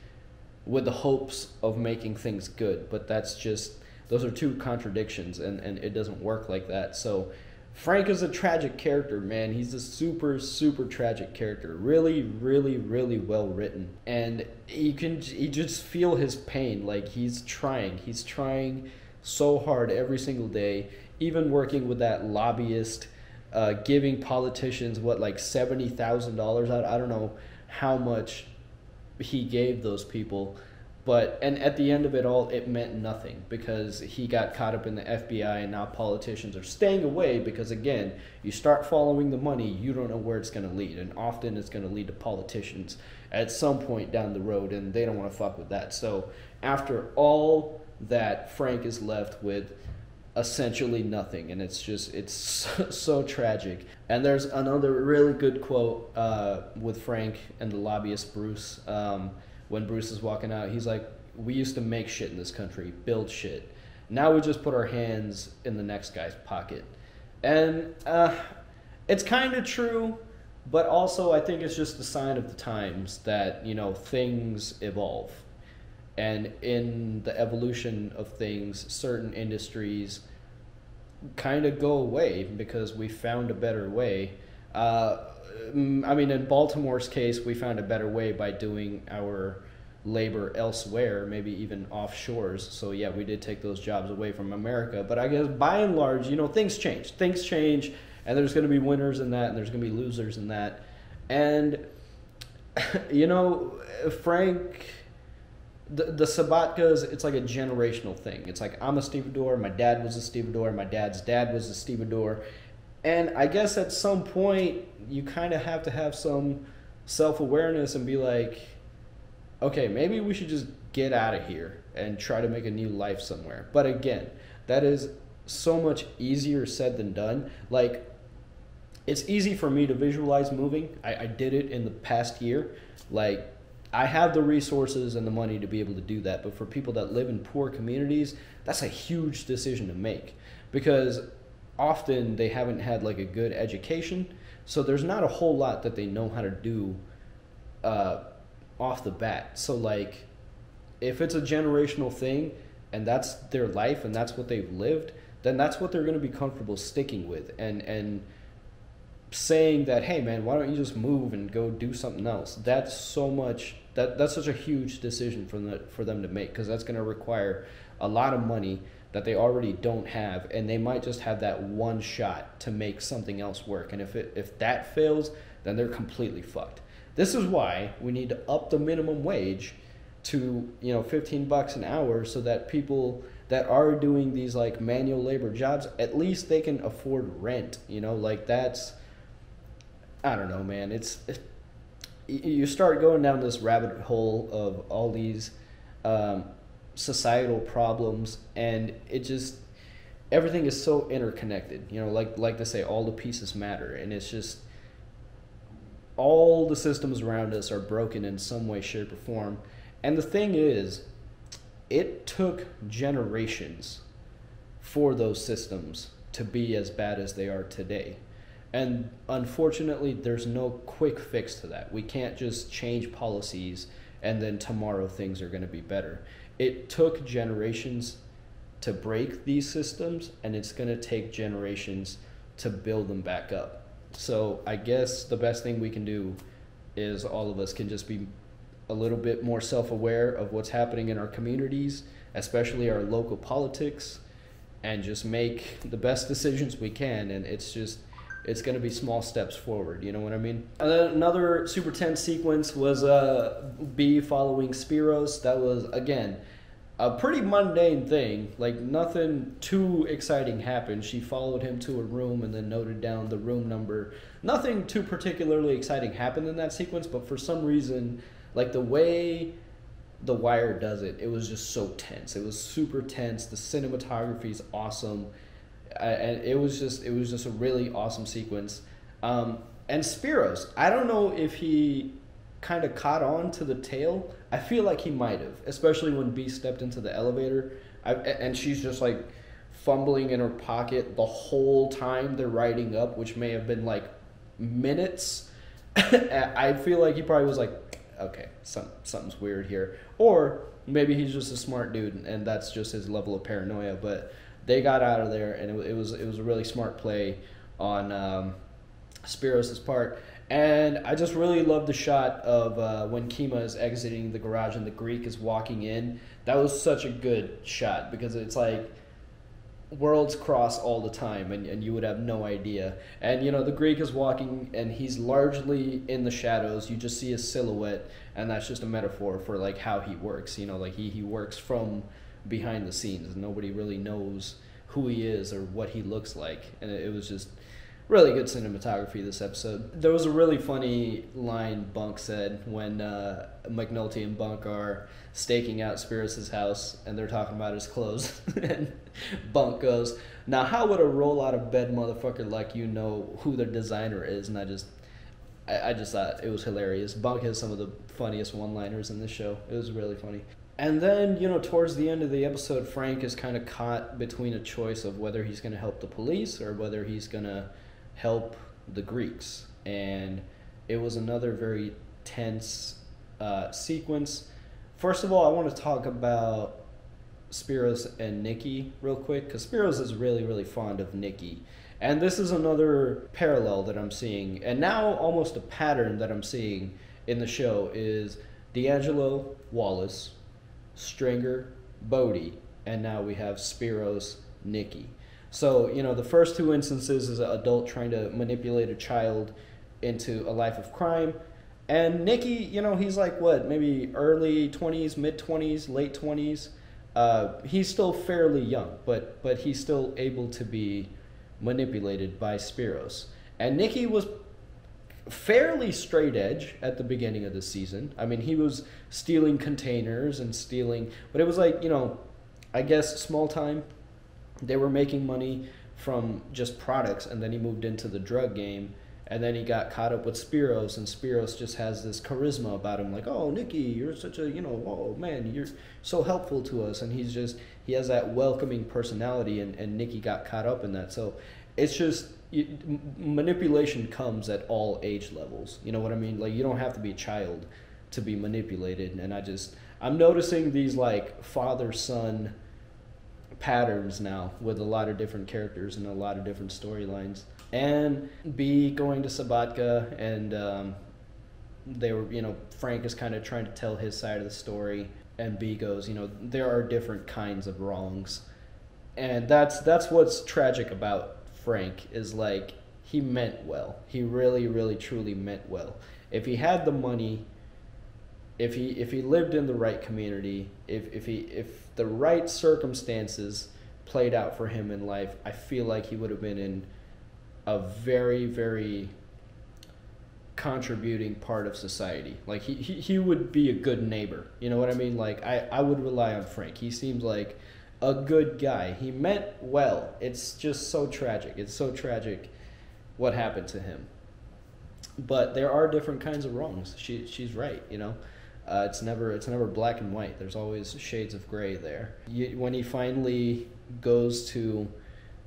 with the hopes of making things good, but that's just, those are two contradictions, and it doesn't work like that. So Frank is a tragic character, man. He's a super, super tragic character. Really, really, really well written. And you just feel his pain. Like he's trying so hard every single day, even working with that lobbyist, giving politicians, like $70,000. I don't know how much he gave those people, and at the end of it all, it meant nothing, because he got caught up in the FBI, and now politicians are staying away because, again, you start following the money, you don't know where it's going to lead, and often it's going to lead to politicians at some point down the road, and they don't want to fuck with that. So after all that, Frank is left with essentially nothing, and it's so tragic. And there's another really good quote with Frank and the lobbyist Bruce. When Bruce is walking out, he's like, "We used to make shit in this country, build shit. Now we just put our hands in the next guy's pocket." And it's kind of true, but also I think it's just a sign of the times that, you know, things evolve. And in the evolution of things, certain industries kind of go away because we found a better way. I mean, in Baltimore's case, we found a better way by doing our labor elsewhere, maybe even offshores. So yeah, we did take those jobs away from America. But I guess by and large, you know, things change. Things change, and there's going to be winners in that, and there's going to be losers in that. And, you know, Frank, the Sabatkas, it's like a generational thing. It's like, I'm a stevedore, my dad was a stevedore, my dad's dad was a stevedore. And I guess at some point, you kind of have to have some self-awareness and be like, okay, maybe we should just get out of here and try to make a new life somewhere. But again, that is so much easier said than done. Like, it's easy for me to visualize moving. I did it in the past year. Like, I have the resources and the money to be able to do that. But for people that live in poor communities, that's a huge decision to make, because often they haven't had like a good education, so there's not a whole lot that they know how to do off the bat. So like, if it's a generational thing and that's their life and that's what they've lived, then that's what they're going to be comfortable sticking with, and saying that, hey man, why don't you just move and go do something else? That's such a huge decision for them to make, because that's going to require a lot of money that they already don't have, and they might just have that one shot to make something else work. And if that fails, then they're completely fucked. This is why we need to up the minimum wage to, you know, $15 an hour, so that people that are doing these like manual labor jobs, at least they can afford rent. You know, like that's, I don't know, man. You start going down this rabbit hole of all these societal problems, and it just, everything is so interconnected. You know, like they say, all the pieces matter, and it's just, all the systems around us are broken in some way, shape, or form. And the thing is, it took generations for those systems to be as bad as they are today. And unfortunately, there's no quick fix to that. We can't just change policies and then tomorrow things are going to be better. It took generations to break these systems, and it's going to take generations to build them back up. So I guess the best thing we can do is all of us can just be a little bit more self-aware of what's happening in our communities, especially our local politics, and just make the best decisions we can. And it's going to be small steps forward, you know what I mean? Another super tense sequence was B following Spiros. That was, again, a pretty mundane thing. Like, nothing too exciting happened. She followed him to a room and then noted down the room number. Nothing too particularly exciting happened in that sequence, but for some reason, like, the way The Wire does it, it was just so tense. It was super tense. The cinematography is awesome. And it was just a really awesome sequence. And Spiros, I don't know if he kind of caught on to the tale. I feel like he might have, especially when B stepped into the elevator. And she's just like fumbling in her pocket the whole time they're riding up, which may have been like minutes. I feel like he probably was like, okay, something's weird here. Or maybe he's just a smart dude and that's just his level of paranoia. But they got out of there, and it was a really smart play on Spiros' part. And I just really love the shot of when Kima is exiting the garage and the Greek is walking in. That was such a good shot because it's like worlds cross all the time and you would have no idea. And, you know, the Greek is walking and he's largely in the shadows. You just see his silhouette, and that's just a metaphor for, like, how he works. You know, like, he works from behind the scenes. Nobody really knows who he is or what he looks like. And it was just really good cinematography this episode. There was a really funny line Bunk said when McNulty and Bunk are staking out Spiros' house and they're talking about his clothes. And Bunk goes, "Now how would a roll out of bed motherfucker like you know who the designer is?" And I just thought it was hilarious. Bunk has some of the funniest one-liners in this show. It was really funny. And then, you know, towards the end of the episode, Frank is kind of caught between a choice of whether he's going to help the police or whether he's going to help the Greeks. And it was another very tense sequence. First of all, I want to talk about Spiros and Nikki real quick, because Spiros is really, really fond of Nikki. And this is another parallel that I'm seeing, and now almost a pattern that I'm seeing in the show is D'Angelo, Wallace, Stringer, Bodie, and now we have Spiros, Nikki. So, you know, the first two instances is an adult trying to manipulate a child into a life of crime. And Nikki, you know, he's like, what, maybe early 20s, mid-20s, late 20s. He's still fairly young, but he's still able to be manipulated by Spiros. And Nikki was fairly straight edge at the beginning of the season. I mean, he was stealing containers and stealing, but it was like, you know, I guess small time. They were making money from just products, and then he moved into the drug game, and then he got caught up with Spiros, and Spiros just has this charisma about him, like, "Oh, Nikki, you're such a, you know, oh man, you're so helpful to us," and he has that welcoming personality, and Nikki got caught up in that. So it's just, manipulation comes at all age levels. You know what I mean? Like, you don't have to be a child to be manipulated, and I'm noticing these, like, father-son patterns now with a lot of different characters and a lot of different storylines. And B going to Sabatka, and they were, you know, Frank is kind of trying to tell his side of the story, and B goes, you know, there are different kinds of wrongs. And that's what's tragic about Frank, is like, he meant well. He really, really, truly meant well. If he had the money, if he lived in the right community, if the right circumstances played out for him in life, I feel like he would have been in a very, very contributing part of society. Like, he would be a good neighbor. You know what I mean? Like, I would rely on Frank. He seems like a good guy. He meant well. It's just so tragic. It's so tragic what happened to him. But there are different kinds of wrongs. She's right, you know? It's never black and white. There's always shades of gray there. When he finally goes to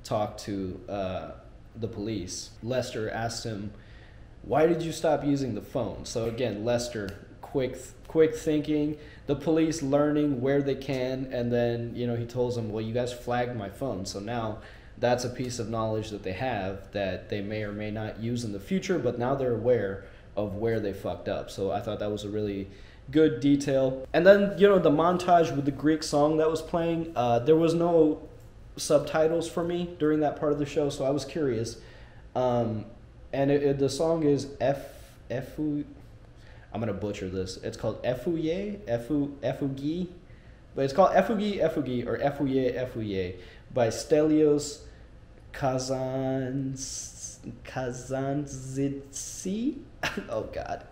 talk to the police, Lester asks him, "Why did you stop using the phone?" So again, Lester quick thinking, the police learning where they can, and then, you know, he tells them, well, you guys flagged my phone, so now that's a piece of knowledge that they have that they may or may not use in the future, but now they're aware of where they fucked up. So I thought that was a really good detail. And then, you know, the montage with the Greek song that was playing, there was no subtitles for me during that part of the show, so I was curious. And the song is I'm gonna butcher this. It's called Efuye, Efugi, but it's called Efugi or Efuye by Stelios Kazantzidze. Oh God.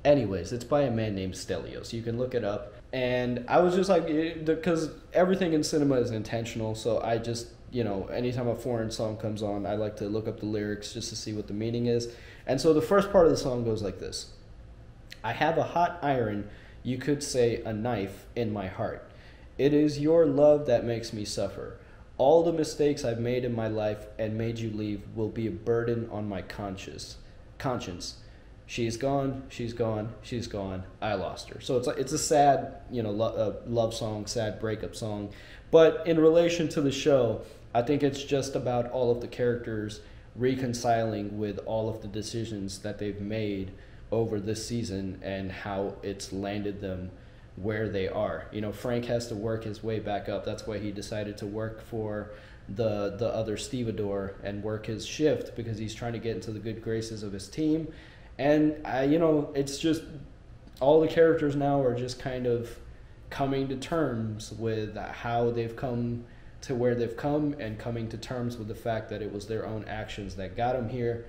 Anyways, it's by a man named Stelios. You can look it up. And I was just like, because everything in cinema is intentional, so I just, you know, anytime a foreign song comes on, I like to look up the lyrics just to see what the meaning is. And so the first part of the song goes like this. I have a hot iron, you could say a knife, in my heart. It is your love that makes me suffer. All the mistakes I've made in my life and made you leave will be a burden on my conscience. She's gone, she's gone, she's gone, I lost her. So it's a sad, you know, love song, sad breakup song. But in relation to the show, I think it's just about all of the characters reconciling with all of the decisions that they've made over this season and how it's landed them where they are. You know, Frank has to work his way back up. That's why he decided to work for the other stevedore and work his shift, because he's trying to get into the good graces of his team. And you know, it's just all the characters now are just kind of coming to terms with how they've come to where they've come, and coming to terms with the fact that it was their own actions that got them here.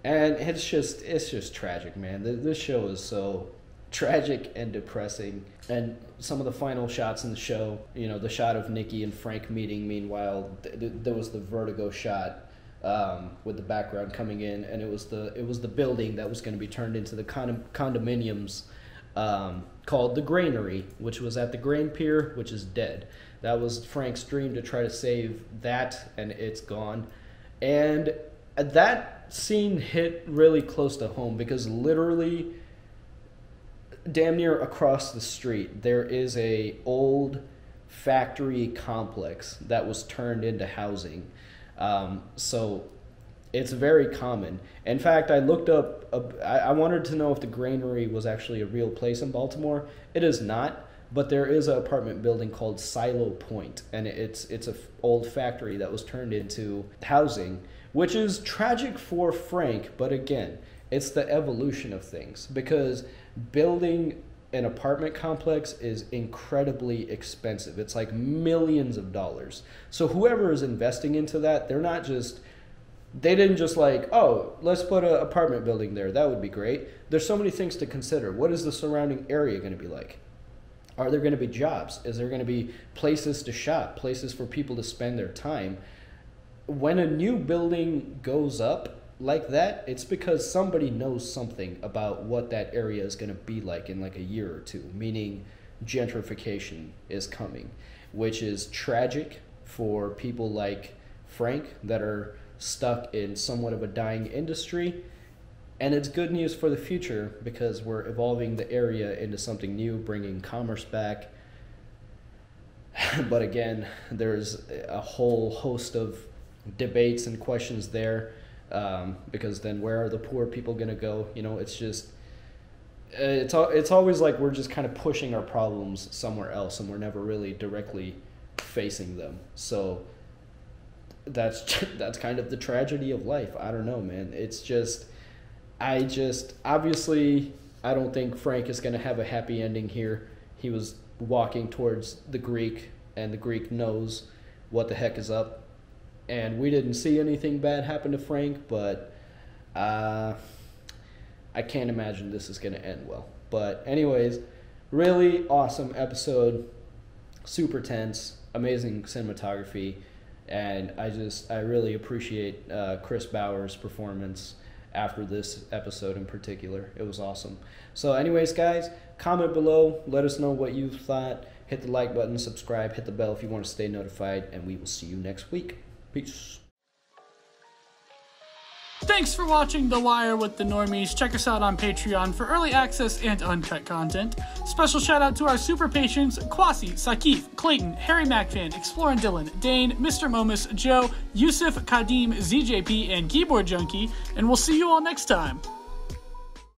And it's just tragic, man. This show is so tragic and depressing. And some of the final shots in the show, you know, the shot of Nikki and Frank meeting, meanwhile, there was the vertigo shot with the background coming in, and it was the building that was going to be turned into the condominiums called the Granary, which was at the grain pier, which is dead. That was Frank's dream, to try to save that, and it's gone. And that scene hit really close to home, because literally damn near across the street there is a old factory complex that was turned into housing. So it's very common. In fact, I looked up, I wanted to know if the Granary was actually a real place in Baltimore. It is not, but there is an apartment building called Silo Point, and it's a old factory that was turned into housing, which is tragic for Frank, but again, it's the evolution of things, because building an apartment complex is incredibly expensive. It's like millions of dollars. So whoever is investing into that, they didn't just like, oh, let's put an apartment building there. That would be great. There's so many things to consider. What is the surrounding area going to be like? Are there going to be jobs? Is there going to be places to shop, places for people to spend their time? When a new building goes up like that, it's because somebody knows something about what that area is going to be like in like a year or two, meaning gentrification is coming, which is tragic for people like Frank that are stuck in somewhat of a dying industry. And it's good news for the future, because we're evolving the area into something new, bringing commerce back. But again, there's a whole host of debates and questions there, because then where are the poor people going to go? You know, it's just, it's always like we're just kind of pushing our problems somewhere else, and we're never really directly facing them. So that's kind of the tragedy of life. I don't know, man. It's just, obviously, I don't think Frank is going to have a happy ending here. He was walking towards the Greek, and the Greek knows what the heck is up. And we didn't see anything bad happen to Frank, but I can't imagine this is going to end well. But anyways, really awesome episode. Super tense, amazing cinematography. And I really appreciate Chris Bauer's performance after this episode in particular. It was awesome. So anyways, guys, comment below. Let us know what you thought. Hit the like button, subscribe, hit the bell if you want to stay notified, and we will see you next week. Peace. Thanks for watching The Wire with the Normies. Check us out on Patreon for early access and uncut content. Special shout out to our super patrons, Kwasi, Sakif, Clayton, Harry MacFan, Explorin' Dylan, Dane, Mr. Momus, Joe, Yusuf, Kadim, ZJP, and Keyboard Junkie, and we'll see you all next time.